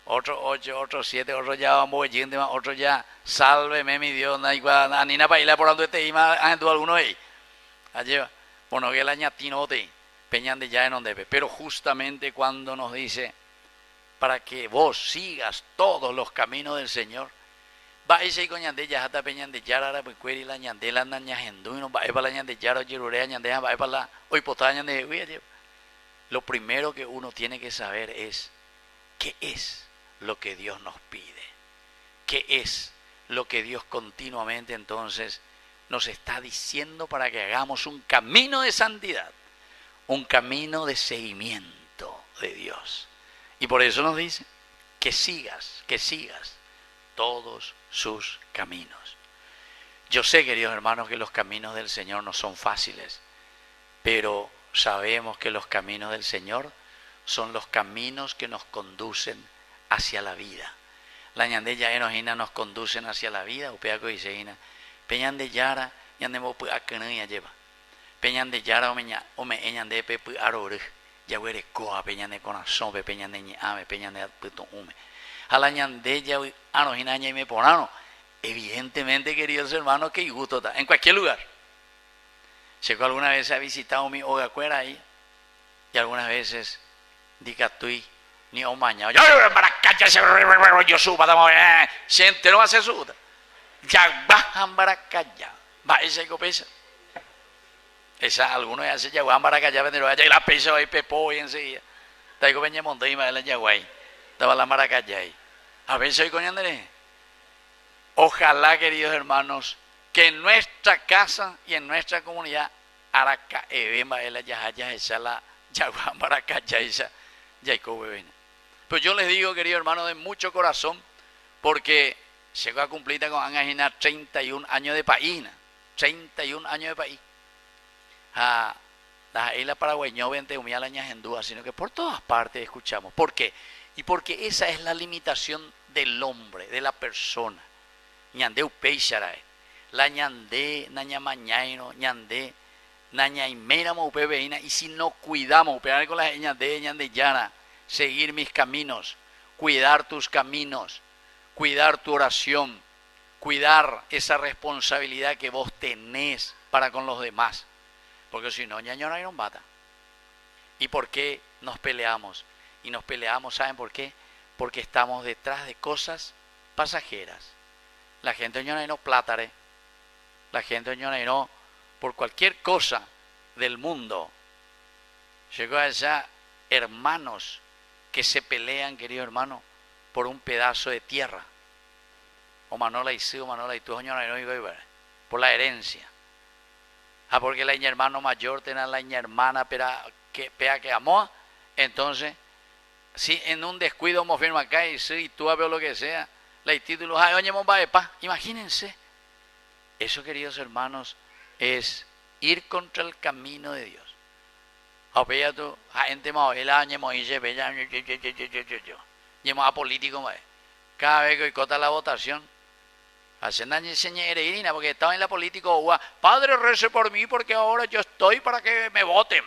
otros 8, otros 7, otros ya vamos yendo, otros ya, sálveme mi Dios, anina para ir por donde te iba, algunos ahí. Allí va, bueno, que el añatino te peñan de ya en donde ve, pero justamente cuando nos dice, para que vos sigas todos los caminos del Señor, va ese con ñande ya hasta peñan de yara pues cueri la ñande la naña henduino va para la ñande yara yerurea ñande va para la hoy potada ñande. Lo primero que uno tiene que saber es qué es lo que Dios nos pide, qué es lo que Dios continuamente entonces nos está diciendo para que hagamos un camino de santidad, un camino de seguimiento de Dios. Y por eso nos dice que sigas todos sus caminos. Yo sé, queridos hermanos, que los caminos del Señor no son fáciles, pero sabemos que los caminos del Señor son los caminos que nos conducen hacia la vida. La ñande ya nos conducen hacia la vida, upeaco y seina. Peñan de yara, ñande mo pu akene lleva. Peñan de yara o me ñande pe pu arore. Ya huere coa peñan de corazón, peñan de ñame, peñan de puto ume. A la ñande ya anojina y me ponano. Evidentemente, queridos hermanos, que gusto está. En cualquier lugar. Checo alguna vez ha visitado mi hogacuera ahí. Y algunas veces dicatui ni o mañana. Yo suba, se enteró a se suda. Ya bajan baracaya. Va ese copesa. Esa algunos ya se yaguan baracaya, pero ya la pesa ahí pepo y enseguida. Taigo peña monte y la yaguay. Estaba la maracaya ahí. A ver, soy coño Andrés. Ojalá, queridos hermanos, que en nuestra casa y en nuestra comunidad araca evema ela ya esa la yaguan baracaya esa yaico bebena. Pero yo les digo, queridos hermanos, de mucho corazón, porque llegó a cumplir con Angajina 31 años de país. 31 años de país. La isla paraguayo vente humilla la ñajendúa, sino que por todas partes escuchamos. ¿Por qué? Y porque esa es la limitación del hombre, de la persona. Ñande upeixarae. La ñande, naña mañaino, ñande, naña imera maupebeina. Y si no cuidamos, upear con la ñande, ñande llana, seguir mis caminos, cuidar tus caminos, cuidar tu oración, cuidar esa responsabilidad que vos tenés para con los demás. Porque si no, ñañora no mata. ¿Y por qué nos peleamos? Y nos peleamos, ¿saben por qué? Porque estamos detrás de cosas pasajeras. La gente ñora no plátare. La gente ñora no por cualquier cosa del mundo. Llegó allá hermanos que se pelean, querido hermano, por un pedazo de tierra. O Manola y sí, o Manola y tú, ñora no, por la herencia. Porque la hermano mayor tiene la hermana que amó, entonces si en un descuido me firma acá y sí, tú veo lo que sea, la título, imagínense. Eso, queridos hermanos, es ir contra el camino de Dios. Cada vez que cota la votación, porque estaba en la política, padre, rece por mí porque ahora yo estoy para que me voten.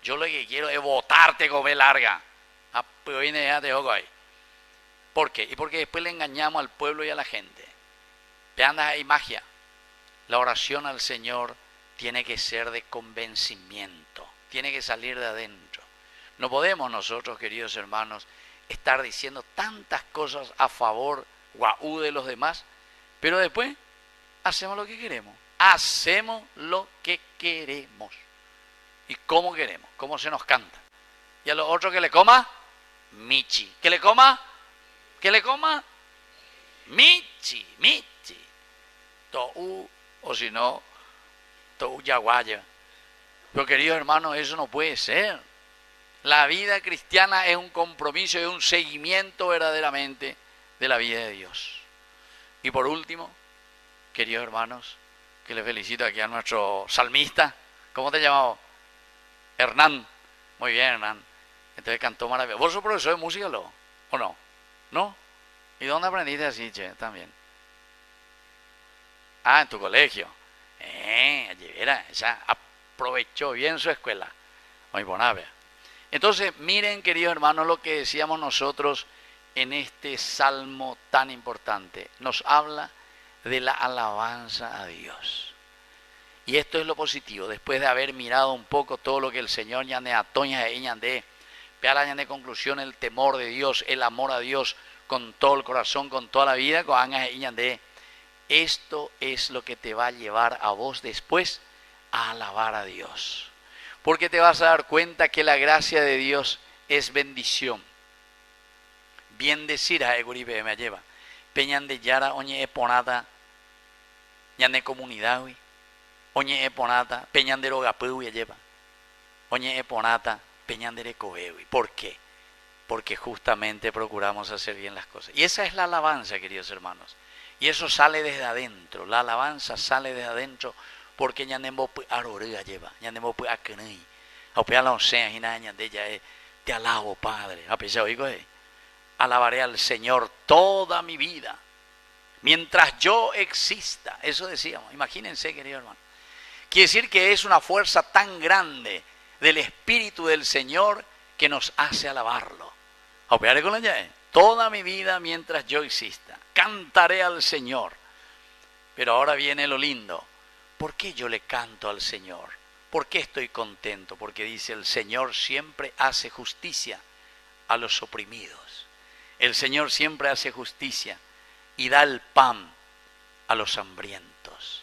Yo lo que quiero es votarte con B larga. ¿Por qué? Y porque después le engañamos al pueblo y a la gente. Vean hay magia. La oración al Señor tiene que ser de convencimiento, tiene que salir de adentro. No podemos nosotros, queridos hermanos, estar diciendo tantas cosas a favor, guau, de los demás, pero después hacemos lo que queremos. Hacemos lo que queremos. ¿Y cómo queremos? ¿Cómo se nos canta? Y a los otros que le coma, michi. ¿Que le coma? ¿Que le coma? Michi, michi. Tou, o si no, tou yaguaya. Pero queridos hermanos, eso no puede ser. La vida cristiana es un compromiso, es un seguimiento verdaderamente de la vida de Dios. Y por último, queridos hermanos, que les felicito aquí a nuestro salmista. ¿Cómo te llamamos? Hernán. Muy bien, Hernán. Entonces cantó maravilloso. ¿Vos sos profesor de música, o no? ¿No? ¿Y dónde aprendiste así, che? También. Ah, en tu colegio. Allí era, ella aprovechó bien su escuela. Muy buena. Entonces, miren, queridos hermanos, lo que decíamos nosotros en este salmo tan importante. Nos habla de la alabanza a Dios. Y esto es lo positivo. Después de haber mirado un poco todo lo que el Señor ñande atoña e ñande, peala ñande conclusión, el temor de Dios, el amor a Dios con todo el corazón, con toda la vida, con ángas e ñande. Esto es lo que te va a llevar a vos después a alabar a Dios. Porque te vas a dar cuenta que la gracia de Dios es bendición. Bien decir a Eguribe me lleva. Peñan de Yara, oñe eponata, ñande comunidad, güey. Oñe eponata, peñan de Rogapu, ya lleva. Oñe eponata, peñan de Recobe, güey. ¿Por qué? Porque justamente procuramos hacer bien las cosas. Y esa es la alabanza, queridos hermanos. Y eso sale desde adentro. La alabanza sale desde adentro porque ñandembo arorea lleva, ñandembo akenei. Aupea la osea y nada ñande ya te alabo, Padre. Apesa oigo alabaré al Señor toda mi vida mientras yo exista. Eso decíamos. Imagínense, querido hermano. Quiere decir que es una fuerza tan grande del Espíritu del Señor que nos hace alabarlo. Aupea con la llave. Toda mi vida mientras yo exista. Cantaré al Señor. Pero ahora viene lo lindo. ¿Por qué yo le canto al Señor? ¿Por qué estoy contento? Porque dice, el Señor siempre hace justicia a los oprimidos. El Señor siempre hace justicia y da el pan a los hambrientos.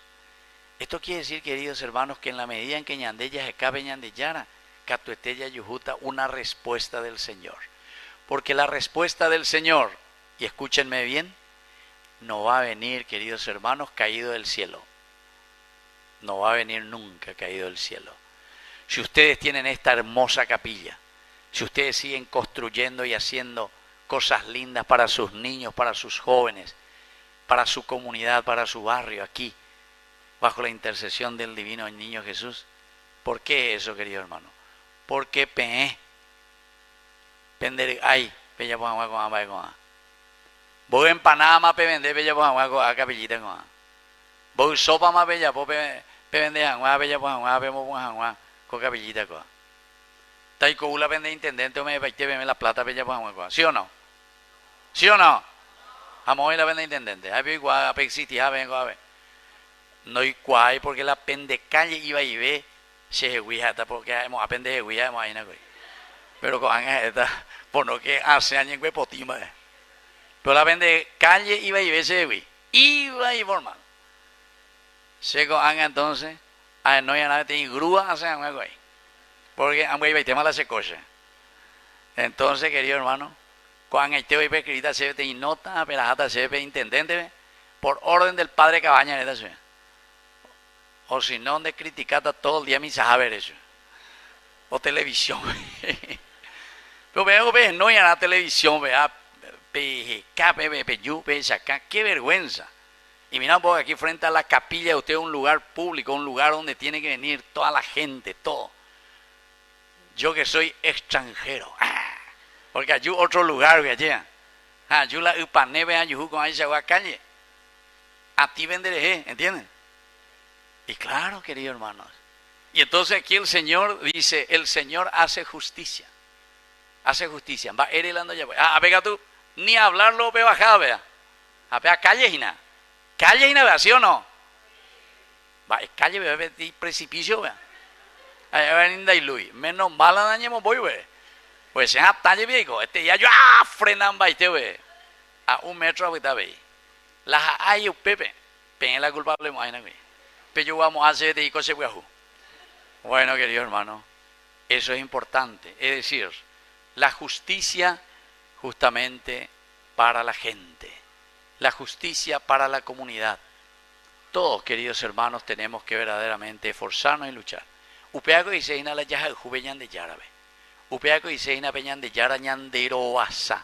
Esto quiere decir, queridos hermanos, que en la medida en que ñandella se cabe ñandellana, catuetella yujuta, una respuesta del Señor. Porque la respuesta del Señor, y escúchenme bien, no va a venir, queridos hermanos, caído del cielo. No va a venir nunca caído del cielo. Si ustedes tienen esta hermosa capilla, si ustedes siguen construyendo y haciendo cosas lindas para sus niños, para sus jóvenes, para su comunidad, para su barrio, aquí, bajo la intercesión del divino niño Jesús, ¿por qué eso, querido hermano? Porque pella con agua. Voy empanada más pe vender pella con agua a capillita con agua. Voy sopa más bella pe vender agua pella con agua vemos con agua con capillita con agua. Tai con la vende intendente o me paite me la plata pella con agua. ¿Sí o no? ¿Sí o no? Amo la vende intendente. Hay igual a pexiti a vengo a ver. No hay cual porque la pendecalle iba y ve se hasta porque hemos apende huía hemos ahí na coi. Pero con esta por no que hace años que potima. Pero la vende calle iba y ve se hui. Iba y formal. Se con entonces a no ya nada tiene grúa hace algo ahí. Porque ambos iba y tema la se coche. Entonces, querido hermano, cuando este hoy escrita se ve y nota, pero hasta se ve intendente por orden del padre Cabaña en esta ciudad. O si no, de criticar todo el día mis saber eso. O televisión. Pero veo, no hay nada televisión, vea, qué vergüenza. Y mira un poco aquí frente a la capilla, usted es un lugar público, un lugar donde tiene que venir toda la gente, todo. Yo que soy extranjero, porque hay otro lugar que allá. Yo la upané, vean, yo con ahí se va a calle. A ti venderé, ¿entienden? Y claro, queridos hermanos. Y entonces aquí el Señor dice, el Señor hace justicia. Hace justicia. Va heredando ya. Venga tú, ni hablarlo pe bajada, vea. A pe a calle y nada. calle y nada, ¿sí o no? Va, es calle, ve, precipicio, ve. Ahí va a Luis. Menos mal a dañemos voy, ve. Pues se ha talle viejo. Este ya yo, frenan baite, ve. A 1 metro ahorita, ve. Las hay, Pepe. Pen la culpable, imagina, ve. Pero yo vamos a hacer de cosas, ve. Bueno, querido hermano, eso es importante. Es decir, la justicia justamente para la gente. La justicia para la comunidad. Todos, queridos hermanos, tenemos que verdaderamente esforzarnos y luchar. Upeaco dice ina la yaja jubeñan de yarabe. Upeaco dice ina peñan de yara ñandero asa.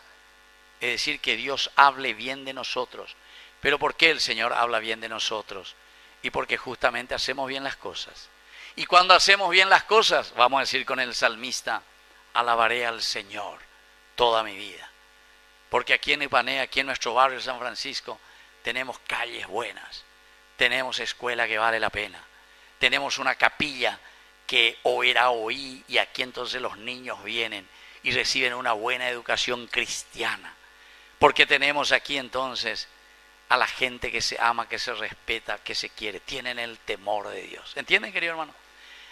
Es decir, que Dios hable bien de nosotros. Pero ¿por qué el Señor habla bien de nosotros? Y porque justamente hacemos bien las cosas. Y cuando hacemos bien las cosas, vamos a decir con el salmista, alabaré al Señor toda mi vida. Porque aquí en Ipanea, aquí en nuestro barrio de San Francisco, tenemos calles buenas. Tenemos escuela que vale la pena. Tenemos una capilla que oirá oí y aquí entonces los niños vienen y reciben una buena educación cristiana. Porque tenemos aquí entonces a la gente que se ama, que se respeta, que se quiere. Tienen el temor de Dios. ¿Entienden, querido hermano?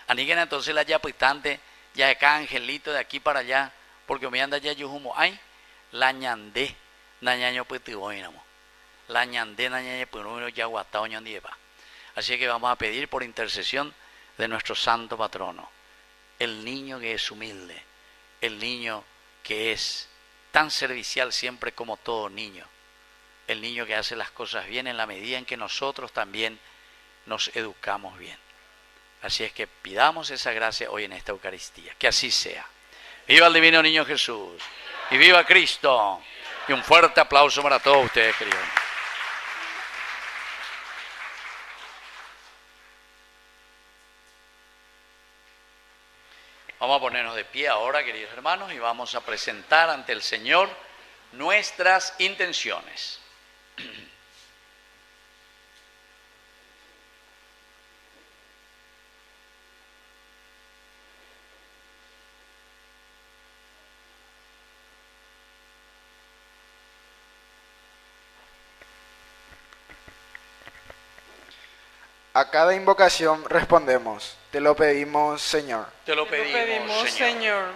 Aníguen entonces la yapitante, ya de acá angelito de aquí para allá, porque me anda ya yo humo. Ay, la ñandé, nañaño putiboinamo. La ñandé, nañaño putiboinamo ya guatao ñandiepa. Así que vamos a pedir por intercesión de nuestro santo patrono, el niño que es humilde, el niño que es tan servicial siempre como todo niño, el niño que hace las cosas bien en la medida en que nosotros también nos educamos bien. Así es que pidamos esa gracia hoy en esta Eucaristía, que así sea. ¡Viva el divino niño Jesús! ¡Y viva Cristo! Y un fuerte aplauso para todos ustedes, queridos. Vamos a ponernos de pie ahora, queridos hermanos, y vamos a presentar ante el Señor nuestras intenciones. A cada invocación respondemos, te lo pedimos, Señor. Te lo pedimos, Señor.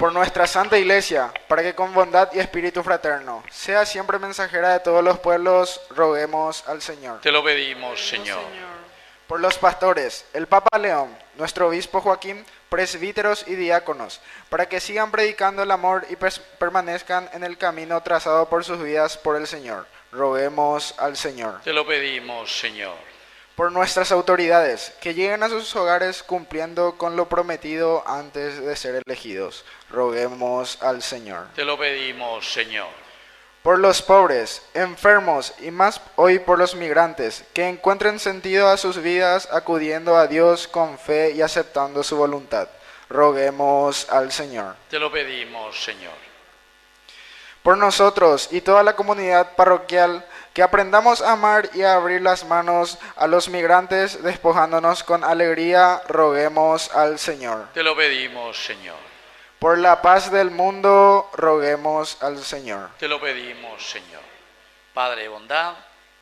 Por nuestra Santa Iglesia, para que con bondad y espíritu fraterno sea siempre mensajera de todos los pueblos, roguemos al Señor. Te lo pedimos, Señor. Por los pastores, el Papa León, nuestro obispo Joaquín, presbíteros y diáconos, para que sigan predicando el amor y permanezcan en el camino trazado por sus vidas por el Señor. Roguemos al Señor. Te lo pedimos, Señor. Por nuestras autoridades, que lleguen a sus hogares cumpliendo con lo prometido antes de ser elegidos. Roguemos al Señor. Te lo pedimos, Señor. Por los pobres, enfermos y más hoy por los migrantes, que encuentren sentido a sus vidas acudiendo a Dios con fe y aceptando su voluntad. Roguemos al Señor. Te lo pedimos, Señor. Por nosotros y toda la comunidad parroquial, que aprendamos a amar y a abrir las manos a los migrantes, despojándonos con alegría, roguemos al Señor. Te lo pedimos, Señor. Por la paz del mundo, roguemos al Señor. Te lo pedimos, Señor. Padre de bondad,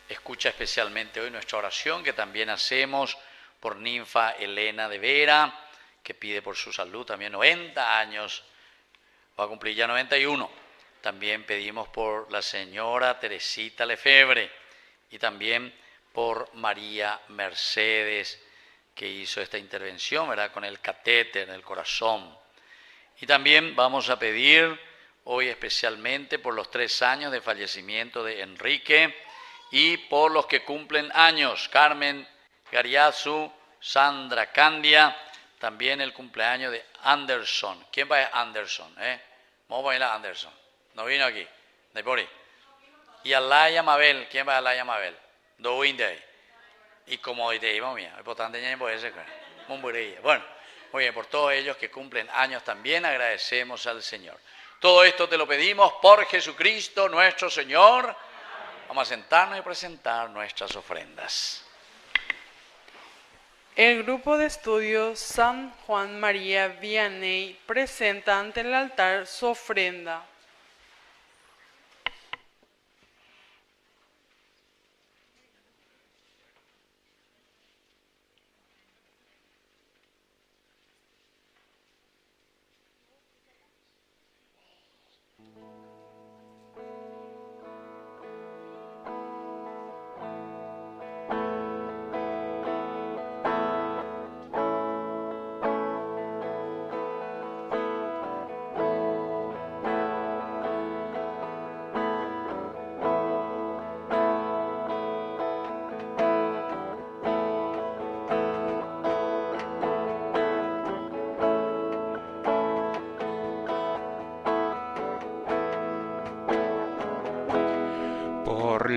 escucha especialmente hoy nuestra oración que también hacemos por Ninfa Elena de Vera, que pide por su salud también 90 años, va a cumplir ya 91. También pedimos por la señora Teresita Lefebre y también por María Mercedes, que hizo esta intervención, ¿verdad?, con el catéter en el corazón. Y también vamos a pedir hoy especialmente por los 3 años de fallecimiento de Enrique y por los que cumplen años, Carmen Gariazu, Sandra Candia, también el cumpleaños de Anderson. ¿Quién va a Anderson? Vamos a bailar a Anderson. No vino aquí, de por ahí. Y Alaya Mabel, ¿quién va a Alaya Mabel? Do Winday. Y como hoy te íbamos, mía, importante ya por ese, muy buena. Bueno, muy bien, por todos ellos que cumplen años también agradecemos al Señor. Todo esto te lo pedimos por Jesucristo nuestro Señor. Vamos a sentarnos y presentar nuestras ofrendas. El grupo de estudios San Juan María Vianney presenta ante el altar su ofrenda.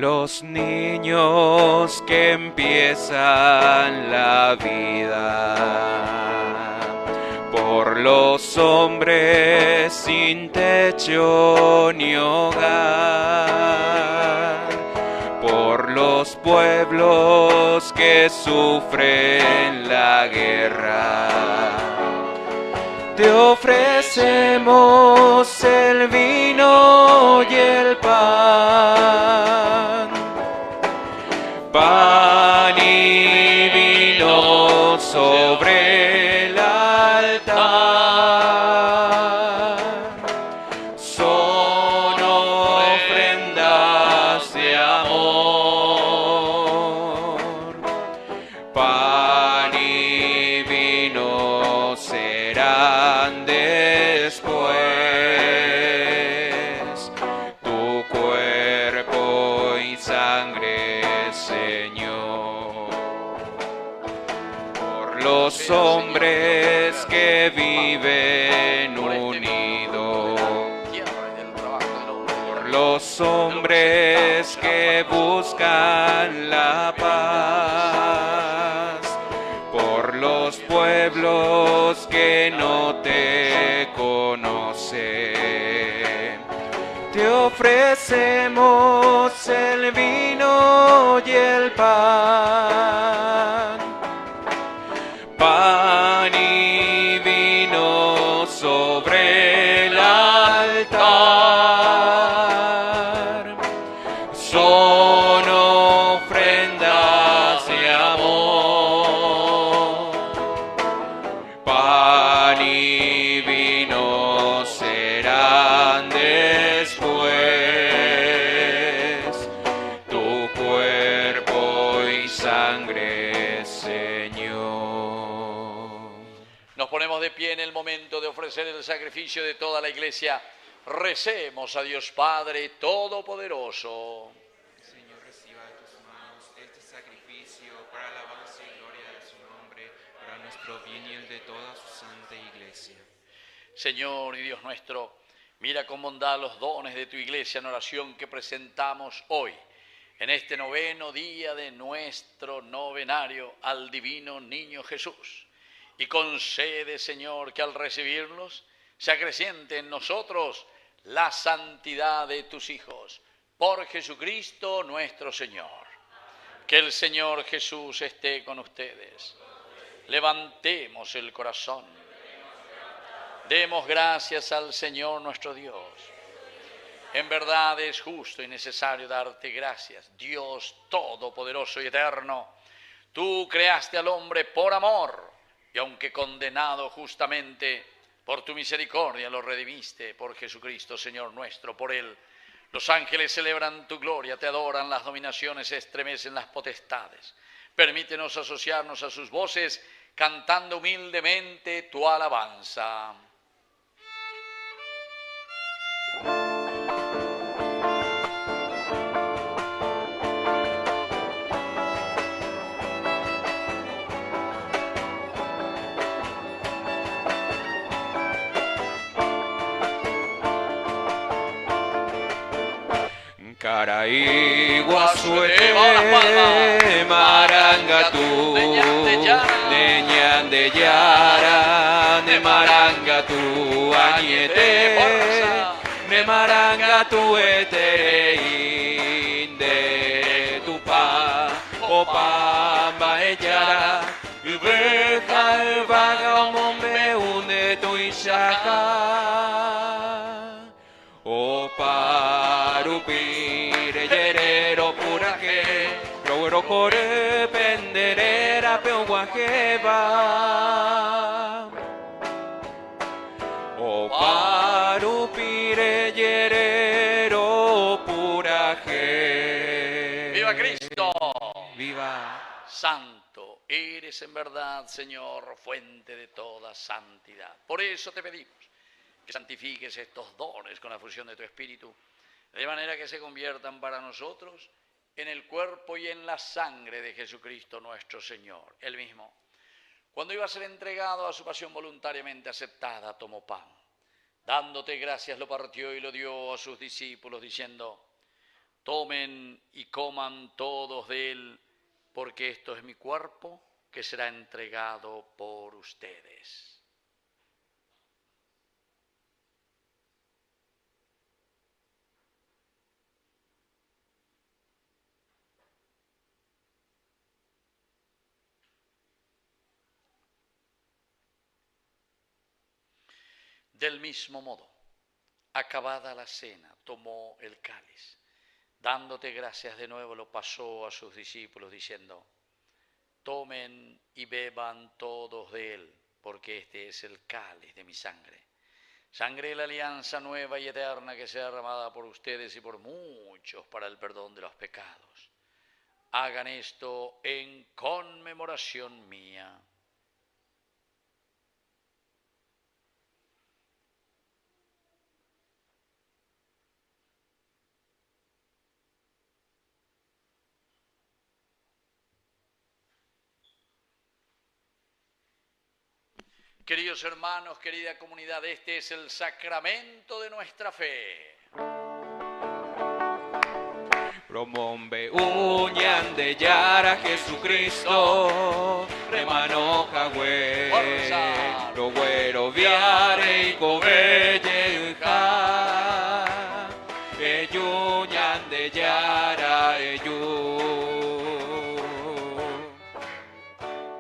los niños que empiezan la vida, por los hombres sin techo ni hogar, por los pueblos que sufren la guerra. Te ofrecemos el vino y el pan, pan y vino sobre el altar. Son ofrendas de amor, pan y vino serán después tu cuerpo y sangre, Señor. Por los hombres que viven unidos, por los hombres que buscan la paz, por los pueblos que no te conocen. Te ofrecemos el vino y el pan, pan y vino sobre el altar. Son ofrendas de amor, pan y vino serán después tu cuerpo y sangre, Señor. Nos ponemos de pie en el momento de ofrecer el sacrificio de toda la iglesia. Recemos a Dios Padre Todopoderoso. Señor, reciba de tus manos este sacrificio para la alabanza y gloria de su nombre, para nuestro bien y el de toda su santa iglesia. Señor y Dios nuestro, mira con bondad los dones de tu iglesia en oración que presentamos hoy, en este noveno día de nuestro novenario al divino niño Jesús. Y concede, Señor, que al recibirlos se acreciente en nosotros la santidad de tus hijos. Por Jesucristo nuestro Señor. Que el Señor Jesús esté con ustedes. Levantemos el corazón. Demos gracias al Señor nuestro Dios. En verdad es justo y necesario darte gracias, Dios todopoderoso y eterno. Tú creaste al hombre por amor, y aunque condenado justamente, por tu misericordia lo redimiste por Jesucristo, Señor nuestro. Por Él los ángeles celebran tu gloria, te adoran, las dominaciones estremecen las potestades. Permítenos asociarnos a sus voces, cantando humildemente tu alabanza. Caraiguazuete, Marangatu, Neñan de Yara, ne Marangatu, Añete, ne Marangatu, Eterein, de Tupa, Opamba, Eyara, Ubeja, Vaga, Mombe, Une, Tuishaka, Oparupi, yerero puraje, logro core penderera peuguajeba. O parupire yerero puraje. ¡Viva Cristo! ¡Viva! Santo eres en verdad, Señor, fuente de toda santidad. Por eso te pedimos que santifiques estos dones con la fusión de tu Espíritu, de manera que se conviertan para nosotros en el cuerpo y en la sangre de Jesucristo nuestro Señor. Él mismo, cuando iba a ser entregado a su pasión voluntariamente aceptada, tomó pan. Dándote gracias, lo partió y lo dio a sus discípulos, diciendo: Tomen y coman todos de él, porque esto es mi cuerpo que será entregado por ustedes. Del mismo modo, acabada la cena, tomó el cáliz. Dándote gracias de nuevo, lo pasó a sus discípulos diciendo: tomen y beban todos de él, porque este es el cáliz de mi sangre. Sangre de la alianza nueva y eterna que sea derramada por ustedes y por muchos para el perdón de los pecados. Hagan esto en conmemoración mía. Queridos hermanos, querida comunidad, este es el sacramento de nuestra fe. Promombe uñan de Yara Jesucristo, remano jagüe, lo güero viare y cobelle ja, uñan de Yara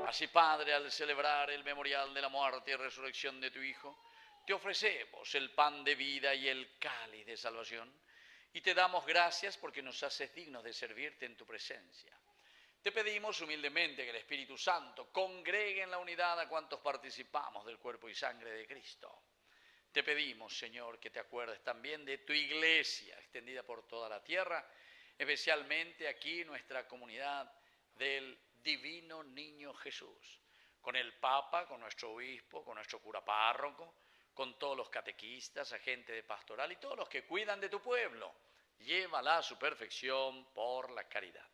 Así, Padre, al celebrar el memorial de la muerte y resurrección de tu Hijo, te ofrecemos el pan de vida y el cáliz de salvación, y te damos gracias porque nos haces dignos de servirte en tu presencia. Te pedimos humildemente que el Espíritu Santo congregue en la unidad a cuantos participamos del cuerpo y sangre de Cristo. Te pedimos, Señor, que te acuerdes también de tu iglesia extendida por toda la tierra, especialmente aquí nuestra comunidad del Divino Niño Jesús, con el Papa, con nuestro obispo, con nuestro cura párroco, con todos los catequistas, agentes de pastoral y todos los que cuidan de tu pueblo. Llévala a su perfección por la caridad.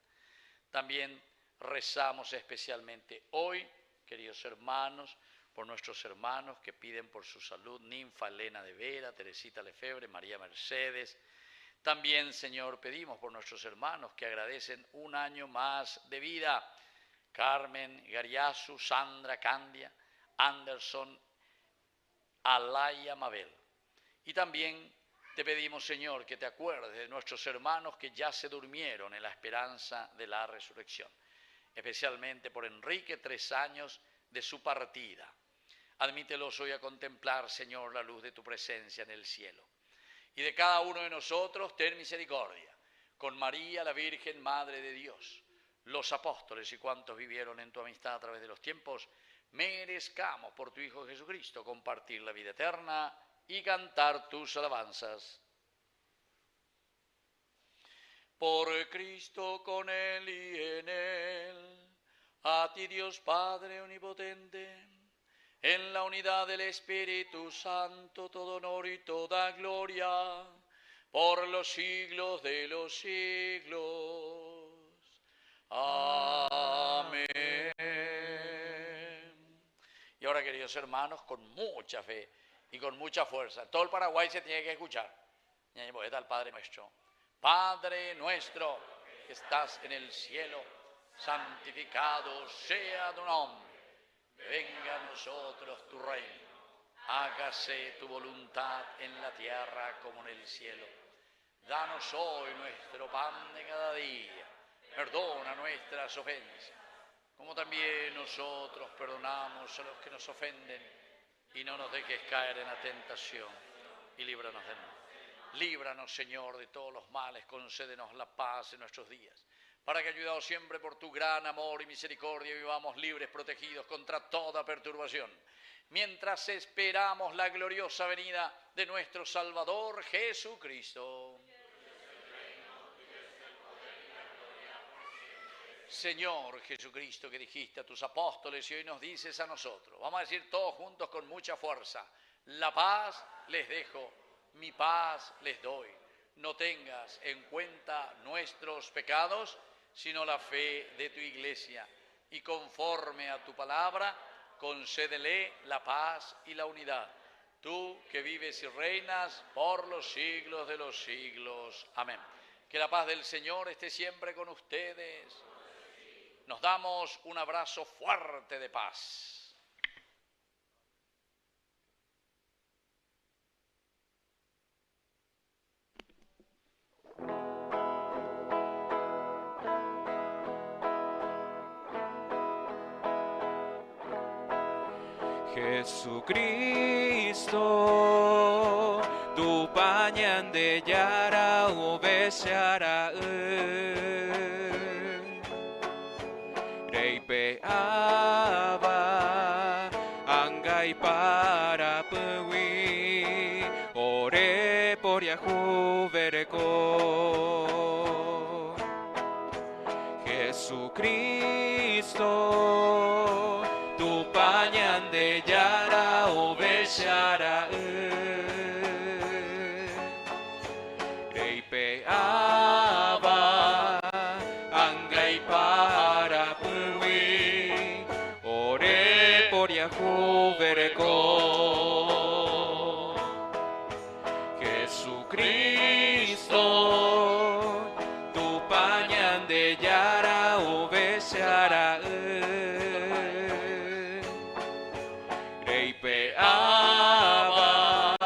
También rezamos especialmente hoy, queridos hermanos, por nuestros hermanos que piden por su salud: Ninfa Elena de Vera, Teresita Lefebvre, María Mercedes. También, Señor, pedimos por nuestros hermanos que agradecen un año más de vida: Carmen Gariazu, Sandra Candia, Anderson, Alaya Mabel. Y también te pedimos, Señor, que te acuerdes de nuestros hermanos que ya se durmieron en la esperanza de la resurrección, especialmente por Enrique, 3 años de su partida. Admítelos hoy a contemplar, Señor, la luz de tu presencia en el cielo. Y de cada uno de nosotros, ten misericordia. Con María, la Virgen, Madre de Dios, los apóstoles y cuantos vivieron en tu amistad a través de los tiempos, merezcamos por tu Hijo Jesucristo compartir la vida eterna y cantar tus alabanzas. Por Cristo, con Él y en Él, a ti Dios Padre omnipotente, en la unidad del Espíritu Santo, todo honor y toda gloria, por los siglos de los siglos. Amén. Y ahora, queridos hermanos, con mucha fe y con mucha fuerza, todo el Paraguay se tiene que escuchar. Y ahí está el Padre nuestro. Padre nuestro que estás en el cielo, santificado sea tu nombre. Venga a nosotros tu reino. Hágase tu voluntad en la tierra como en el cielo. Danos hoy nuestro pan de cada día. Perdona nuestras ofensas, como también nosotros perdonamos a los que nos ofenden, y no nos dejes caer en la tentación, y líbranos del mal. Líbranos, Señor, de todos los males, concédenos la paz en nuestros días, para que, ayudados siempre por tu gran amor y misericordia, vivamos libres, protegidos contra toda perturbación, mientras esperamos la gloriosa venida de nuestro Salvador Jesucristo. Señor Jesucristo, que dijiste a tus apóstoles y hoy nos dices a nosotros, vamos a decir todos juntos con mucha fuerza: la paz les dejo, mi paz les doy. No tengas en cuenta nuestros pecados, sino la fe de tu iglesia. Y conforme a tu palabra, concédele la paz y la unidad. Tú que vives y reinas por los siglos de los siglos. Amén. Que la paz del Señor esté siempre con ustedes. Nos damos un abrazo fuerte de paz. Jesucristo, tu pañan de yara obeshara Reipe aba angai para pewi ore por Yahu vereko Jesucristo, tu pañan de yara obeshara Reipe aba angai para pewi ore por Yahu vereko Jesucristo, tu pañan de yara obeshara Reipe aba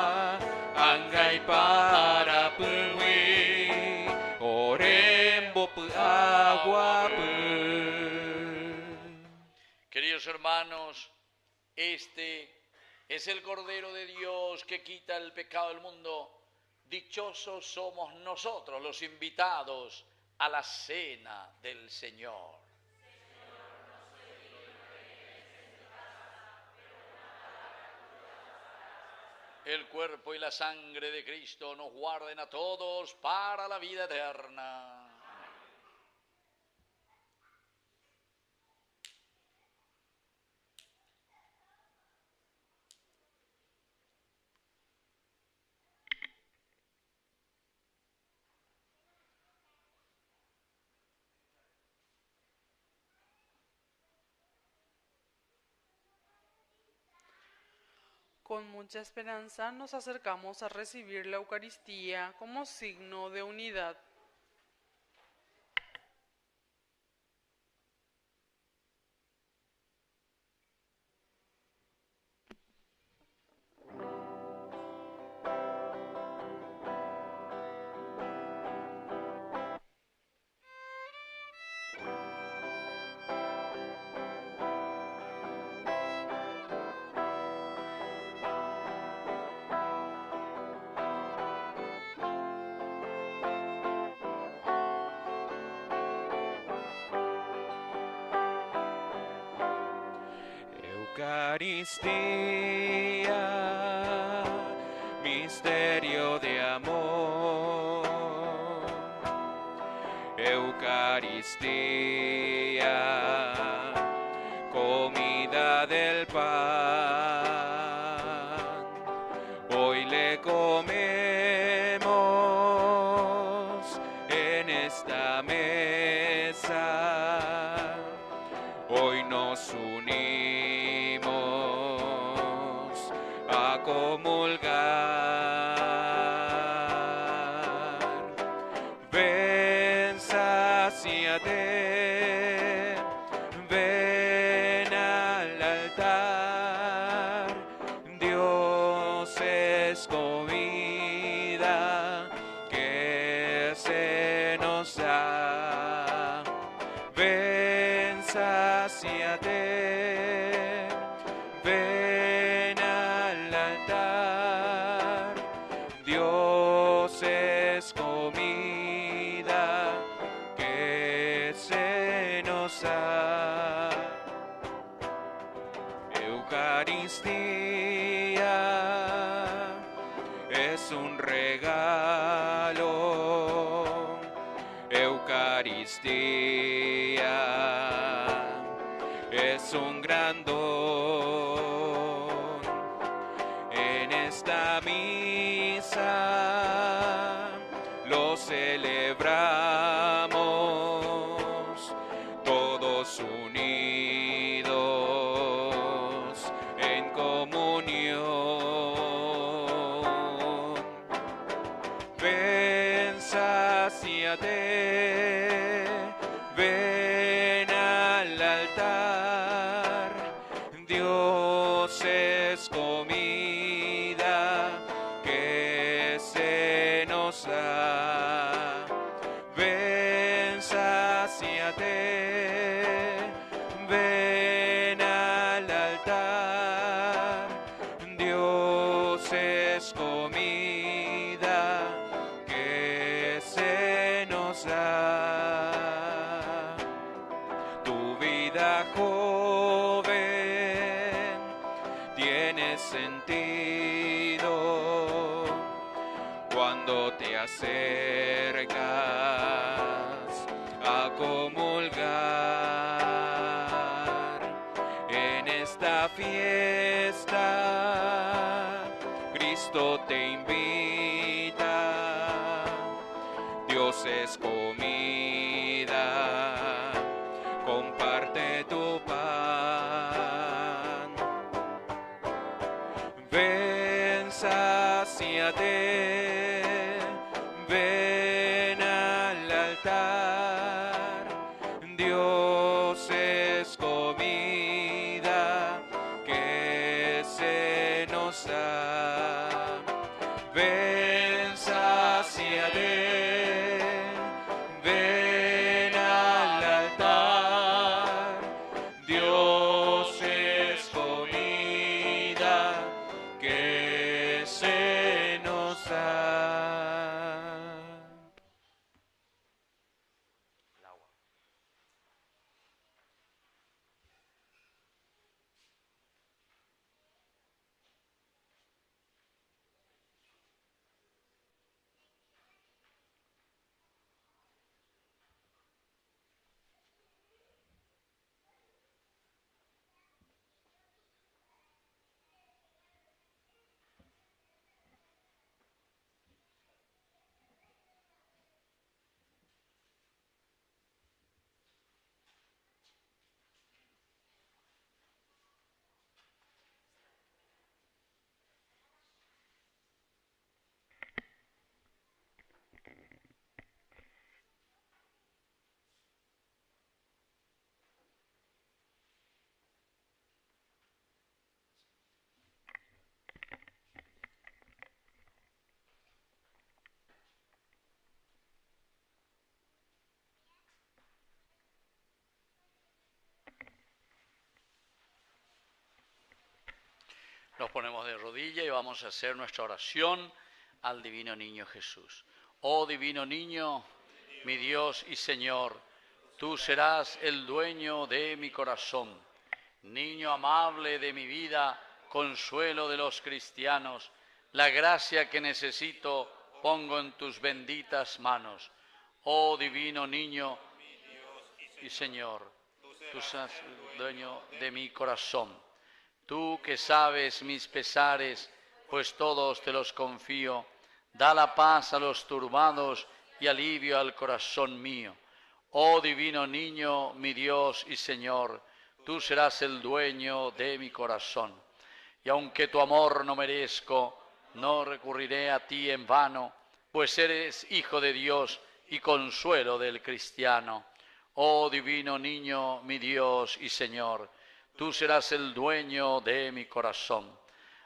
angai para pewi orembo agua. Queridos hermanos, este es el Cordero de Dios que quita el pecado del mundo. Dichosos somos nosotros los invitados a la cena del Señor. El cuerpo y la sangre de Cristo nos guarden a todos para la vida eterna. Con mucha esperanza nos acercamos a recibir la Eucaristía como signo de unidad. Eucaristía, misterio de amor. Eucaristía, comida del pan. Hoy le comemos en esta mesa. Hoy nos unimos a comulgar. Ven, sáciate, ven al altar. Dios es comida que se nos da. Ven, sáciate, ven al altar. Dios es comida que se nos da. Eucaristía es un regalo. Eucaristía es un gran don. En esta misa lo celebramos todos unidos en comunión. Ven, sáciate, es comida que se nos da. Ven, sáciate, ven al altar. Dios es comida que se nos da. Tu vida joven tiene sentido cuando te acercas a comulgar en esta fiesta. Cristo te invita, Dios es comida, comparte tu pan. Ven, sáciate, ven al altar. Dios es comida que se nos da. Ven, sáciate, ven al altar. Dios es comida que se nos da. Nos ponemos de rodillas y vamos a hacer nuestra oración al Divino Niño Jesús. Oh Divino Niño, mi Dios y Señor, tú serás el dueño de mi corazón. Niño amable de mi vida, consuelo de los cristianos, la gracia que necesito pongo en tus benditas manos. Oh Divino Niño y Señor, tú serás el dueño de mi corazón. Tú que sabes mis pesares, pues todos te los confío, da la paz a los turbados y alivio al corazón mío. Oh Divino Niño, mi Dios y Señor, tú serás el dueño de mi corazón. Y aunque tu amor no merezco, no recurriré a ti en vano, pues eres Hijo de Dios y consuelo del cristiano. Oh Divino Niño, mi Dios y Señor, tú serás el dueño de mi corazón.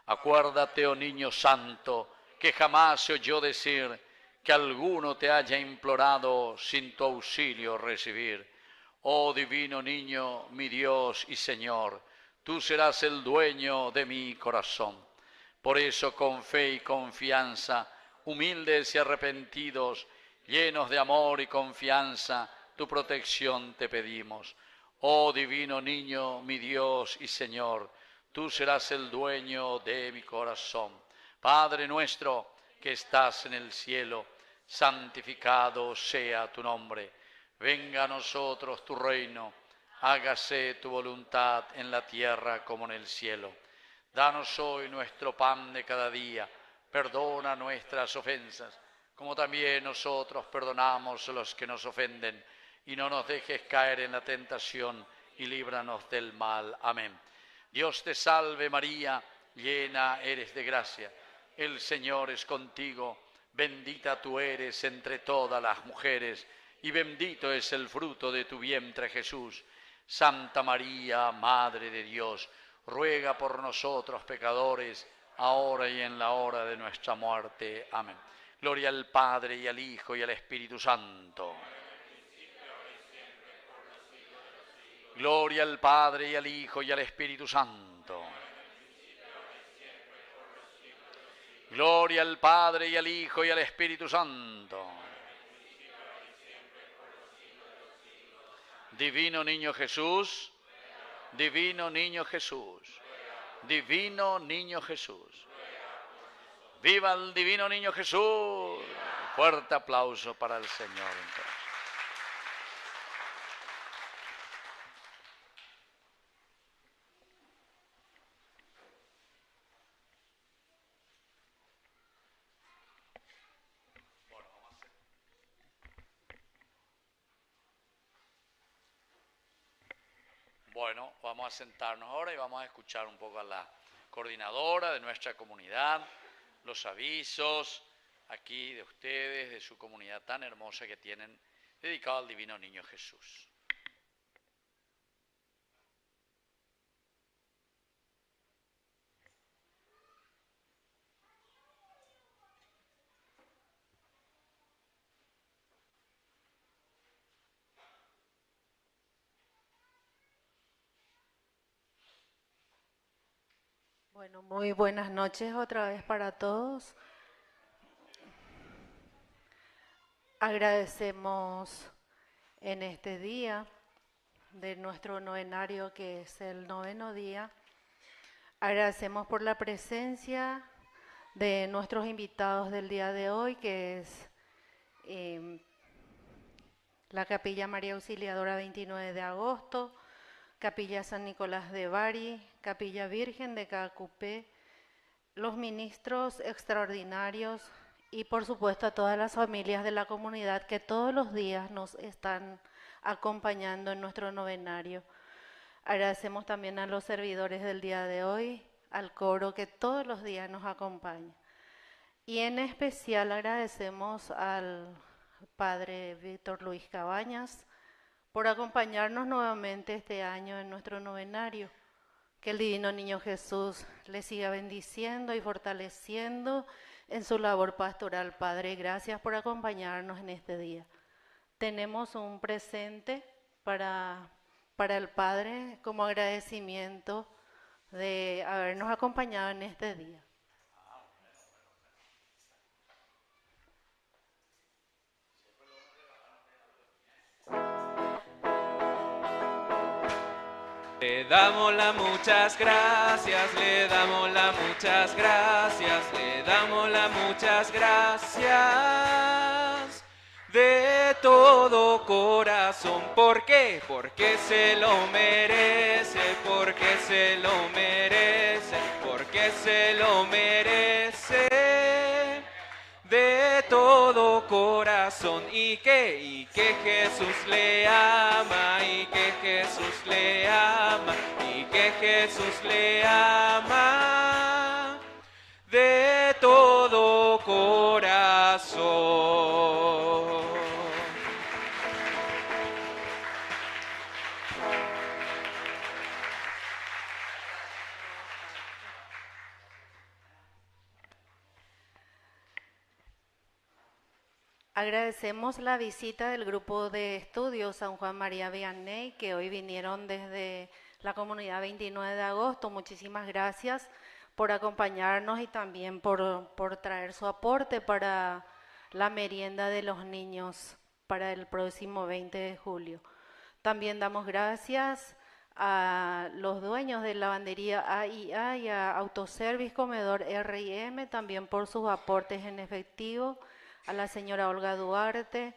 Acuérdate, oh Niño Santo, que jamás se oyó decir que alguno te haya implorado sin tu auxilio recibir. Oh Divino Niño, mi Dios y Señor, tú serás el dueño de mi corazón. Por eso, con fe y confianza, humildes y arrepentidos, llenos de amor y confianza, tu protección te pedimos. Oh Divino Niño, mi Dios y Señor, tú serás el dueño de mi corazón. Padre nuestro que estás en el cielo, santificado sea tu nombre. Venga a nosotros tu reino, hágase tu voluntad en la tierra como en el cielo. Danos hoy nuestro pan de cada día, perdona nuestras ofensas, como también nosotros perdonamos a los que nos ofenden. Y no nos dejes caer en la tentación, y líbranos del mal. Amén. Dios te salve María, llena eres de gracia. El Señor es contigo, bendita tú eres entre todas las mujeres, y bendito es el fruto de tu vientre Jesús. Santa María, Madre de Dios, ruega por nosotros pecadores, ahora y en la hora de nuestra muerte. Amén. Gloria al Padre, y al Hijo, y al Espíritu Santo. Gloria al Padre, y al Hijo, y al Espíritu Santo. Gloria al Padre, y al Hijo, y al Espíritu Santo. Divino Niño Jesús, Divino Niño Jesús, Divino Niño Jesús. ¡Viva el Divino Niño Jesús! Fuerte aplauso para el Señor entonces. Bueno, vamos a sentarnos ahora y vamos a escuchar un poco a la coordinadora de nuestra comunidad, los avisos aquí de ustedes, de su comunidad tan hermosa que tienen, dedicado al Divino Niño Jesús. Bueno, muy buenas noches otra vez para todos. Agradecemos en este día de nuestro novenario, que es el 9º día. Agradecemos por la presencia de nuestros invitados del día de hoy, que es la Capilla María Auxiliadora 29 de agosto, Capilla San Nicolás de Bari, Capilla Virgen de Cacupé, los ministros extraordinarios y por supuesto a todas las familias de la comunidad que todos los días nos están acompañando en nuestro novenario. Agradecemos también a los servidores del día de hoy, al coro que todos los días nos acompaña. Y en especial agradecemos al Padre Víctor Luis Cabañas por acompañarnos nuevamente este año en nuestro novenario. Que el Divino Niño Jesús le siga bendiciendo y fortaleciendo en su labor pastoral. Padre, gracias por acompañarnos en este día. Tenemos un presente para el Padre como agradecimiento de habernos acompañado en este día. Le damos las muchas gracias, le damos las muchas gracias, le damos las muchas gracias de todo corazón. ¿Por qué? Porque se lo merece, porque se lo merece, porque se lo merece de todo corazón. Y que Jesús le ama, y que Jesús le ama, y que Jesús le ama de todo corazón. Agradecemos la visita del grupo de estudios San Juan María Vianney, que hoy vinieron desde la comunidad 29 de agosto. Muchísimas gracias por acompañarnos y también por traer su aporte para la merienda de los niños para el próximo 20 de julio. También damos gracias a los dueños de lavandería AIA y a Autoservice Comedor R&M, también por sus aportes en efectivo, a la señora Olga Duarte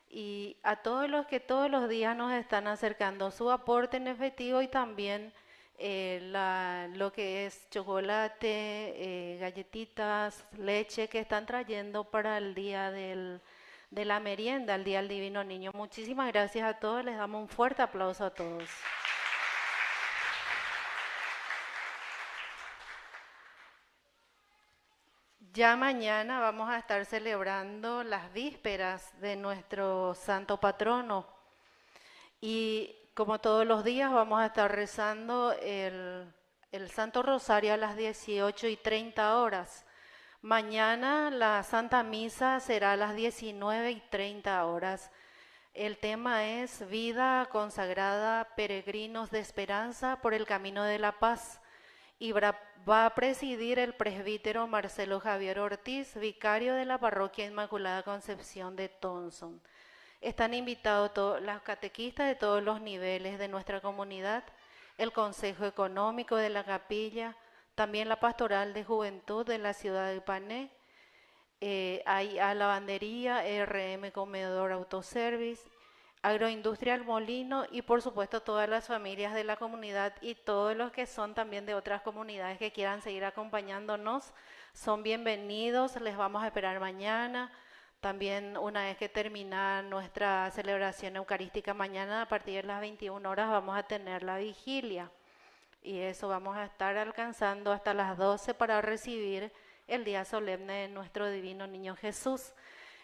y a todos los que todos los días nos están acercando su aporte en efectivo y también lo que es chocolate, galletitas, leche que están trayendo para el día de la merienda, el Día del Divino Niño. Muchísimas gracias a todos, les damos un fuerte aplauso a todos. Ya mañana vamos a estar celebrando las vísperas de nuestro santo patrono y como todos los días vamos a estar rezando el Santo Rosario a las 18:30. Mañana la Santa Misa será a las 19:30. El tema es Vida consagrada, peregrinos de esperanza por el camino de la paz. Y va a presidir el presbítero Marcelo Javier Ortiz, vicario de la Parroquia Inmaculada Concepción de Thompson. Están invitados todos los catequistas de todos los niveles de nuestra comunidad, el Consejo Económico de la Capilla, también la Pastoral de Juventud de la ciudad de Pané, hay a Lavandería, RM Comedor Autoservice, Agroindustrial Molino y por supuesto todas las familias de la comunidad y todos los que son también de otras comunidades que quieran seguir acompañándonos son bienvenidos. Les vamos a esperar mañana. También una vez que termina nuestra celebración eucarística mañana a partir de las 21 horas vamos a tener la vigilia y eso vamos a estar alcanzando hasta las 12 para recibir el día solemne de nuestro divino niño Jesús.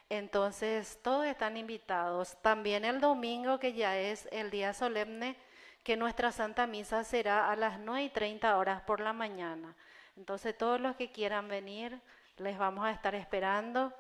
Entonces, todos están invitados. También el domingo, que ya es el día solemne, que nuestra Santa Misa será a las 9:30 por la mañana. Entonces, todos los que quieran venir, les vamos a estar esperando.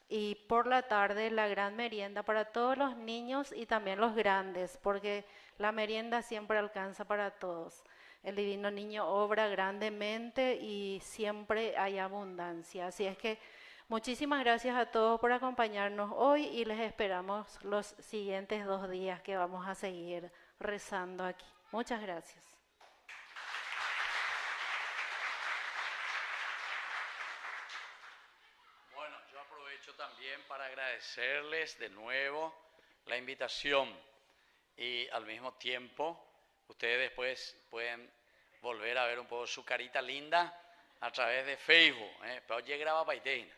Y por la tarde, la gran merienda para todos los niños y también los grandes, porque la merienda siempre alcanza para todos. El Divino Niño obra grandemente y siempre hay abundancia. Así es que muchísimas gracias a todos por acompañarnos hoy y les esperamos los siguientes 2 días que vamos a seguir rezando aquí. Muchas gracias. Bueno, yo aprovecho también para agradecerles de nuevo la invitación y al mismo tiempo ustedes después pueden volver a ver un poco su carita linda a través de Facebook. Pero ya graba Paiteina.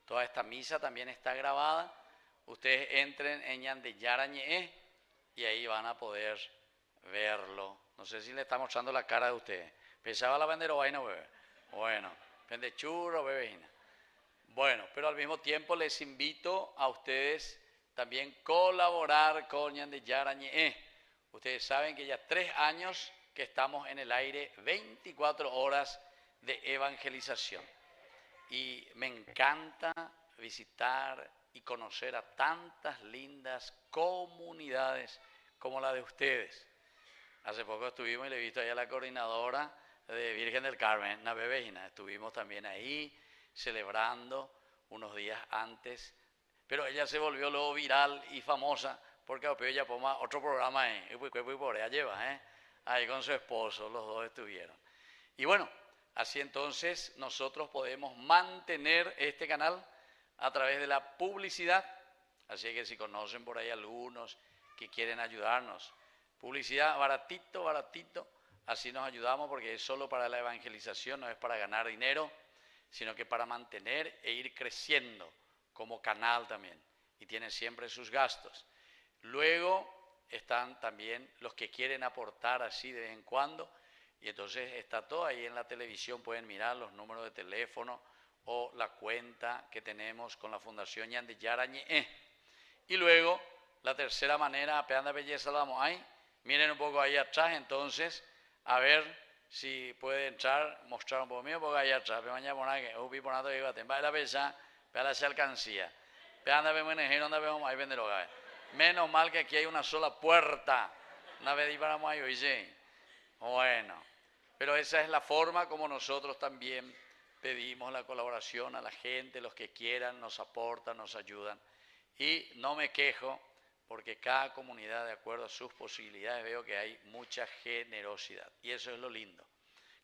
Toda esta misa también está grabada. Ustedes entren en Ñandeyarañe y ahí van a poder verlo. No sé si le está mostrando la cara de ustedes. Pensaba la bandera vaina, bebé. Bueno, vende churro, bebé. Bueno, pero al mismo tiempo les invito a ustedes también colaborar con Ñandeyarañe. Ustedes saben que ya 3 años que estamos en el aire 24 horas de evangelización. Y me encanta visitar y conocer a tantas lindas comunidades como la de ustedes. Hace poco estuvimos y le he visto ahí a la coordinadora de Virgen del Carmen, Nabe Vejina. Estuvimos también ahí celebrando unos días antes, pero ella se volvió luego viral y famosa porque ella ponía otro programa ahí con su esposo, los dos estuvieron. Y bueno, así entonces nosotros podemos mantener este canal a través de la publicidad. Así que si conocen por ahí algunos que quieren ayudarnos, publicidad baratito, baratito, así nos ayudamos porque es solo para la evangelización, no es para ganar dinero, sino que para mantener e ir creciendo como canal también. Y tiene siempre sus gastos. Luego están también los que quieren aportar así de vez en cuando. Y entonces está todo ahí en la televisión, pueden mirar los números de teléfono o la cuenta que tenemos con la Fundación Ñandeyarañe. Y luego, la tercera manera, peanda belleza, vamos ahí. Miren un poco ahí atrás, entonces, a ver si puede entrar, mostrar un poco mío, porque ahí atrás, mañana por ahí, upi por nada, va a la bella, para la alcancía. Peanda bemenejero, donde vemos ahí vender hogar. Menos mal que aquí hay una sola puerta. Una vez para ahí, oye. Bueno. Pero esa es la forma como nosotros también pedimos la colaboración a la gente, los que quieran, nos aportan, nos ayudan. Y no me quejo, porque cada comunidad, de acuerdo a sus posibilidades, veo que hay mucha generosidad. Y eso es lo lindo,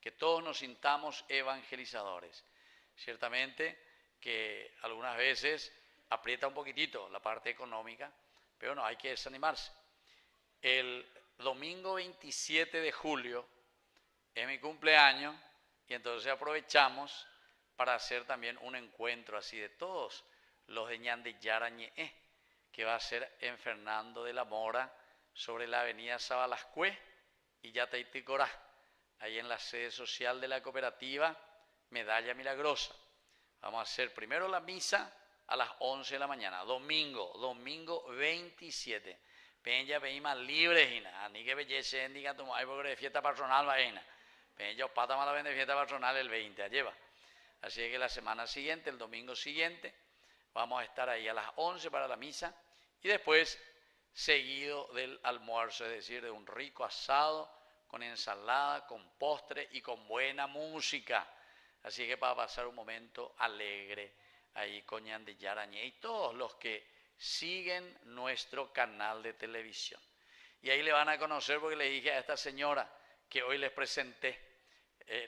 que todos nos sintamos evangelizadores. Ciertamente que algunas veces aprieta un poquitito la parte económica, pero no hay que desanimarse. El domingo 27 de julio, es mi cumpleaños y entonces aprovechamos para hacer también un encuentro así de todos los de Ñandeyarañe, que va a ser en Fernando de la Mora, sobre la avenida Sabalascue y Yatayticorá, ahí en la sede social de la cooperativa Medalla Milagrosa. Vamos a hacer primero la misa a las 11 de la mañana, domingo 27. Peña, peña libre, ni que belleza, ni que tomar, porque de fiesta patronal, vaina. Yo pata mala vende fiesta patronal el 20, lleva. Así que la semana siguiente, el domingo siguiente, vamos a estar ahí a las 11 para la misa y después seguido del almuerzo, es decir, de un rico asado con ensalada, con postre y con buena música. Así que para pasar un momento alegre ahí con Ñande Yarañé y todos los que siguen nuestro canal de televisión. Y ahí le van a conocer porque le dije a esta señora que hoy les presenté,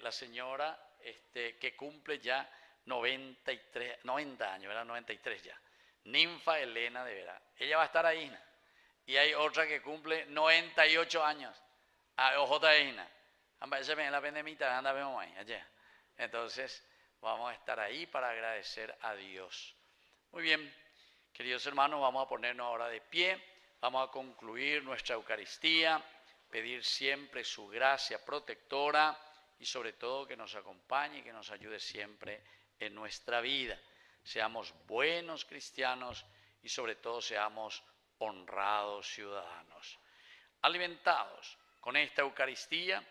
la señora que cumple ya 90 años, ¿verdad? 93 ya. Ninfa Elena de Vera. Ella va a estar ahí. Y hay otra que cumple 98 años. OJ Ina. Esa viene la pandemia, anda, vemos ahí, allá. Entonces, vamos a estar ahí para agradecer a Dios. Muy bien, queridos hermanos, vamos a ponernos ahora de pie. Vamos a concluir nuestra Eucaristía, pedir siempre su gracia protectora y sobre todo que nos acompañe y que nos ayude siempre en nuestra vida. Seamos buenos cristianos y sobre todo seamos honrados ciudadanos. Alimentados con esta Eucaristía,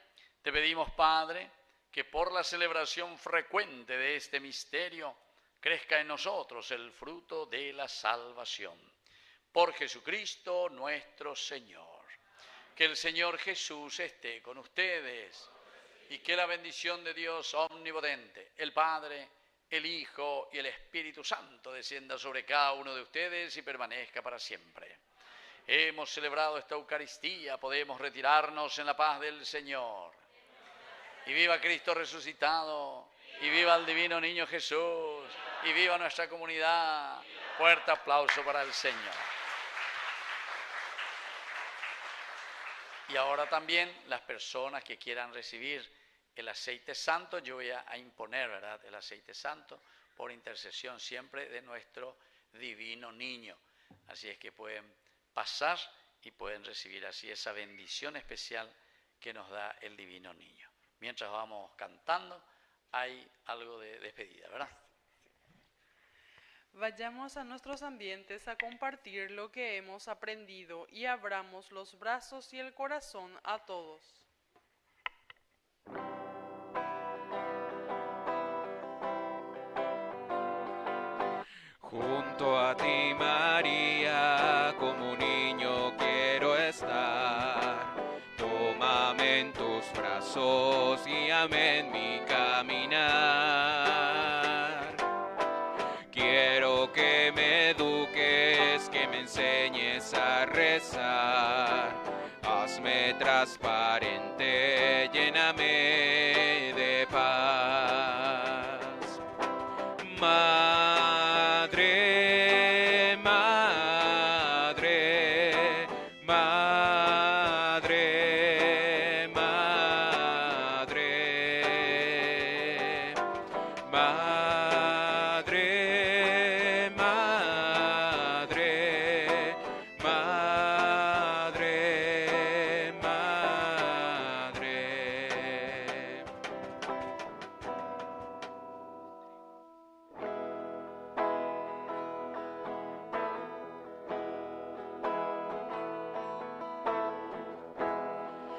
te pedimos, Padre, que por la celebración frecuente de este misterio crezca en nosotros el fruto de la salvación. Por Jesucristo nuestro Señor. Que el Señor Jesús esté con ustedes y que la bendición de Dios omnipotente, el Padre, el Hijo y el Espíritu Santo descienda sobre cada uno de ustedes y permanezca para siempre. Hemos celebrado esta Eucaristía, podemos retirarnos en la paz del Señor. Y viva Cristo resucitado, y viva el divino niño Jesús, y viva nuestra comunidad. Fuerte aplauso para el Señor. Y ahora también las personas que quieran recibir el aceite santo, yo voy a imponer, ¿verdad?, el aceite santo por intercesión siempre de nuestro divino niño. Así es que pueden pasar y pueden recibir así esa bendición especial que nos da el divino niño. Mientras vamos cantando, hay algo de despedida, ¿verdad? Vayamos a nuestros ambientes a compartir lo que hemos aprendido y abramos los brazos y el corazón a todos. Junto a ti, María, como un niño quiero estar. Tómame en tus brazos y guíame en mi caminar. Quiero que me eduques, que me enseñes a rezar. Hazme transparente, lléname de paz. Madre, madre, madre, madre, madre.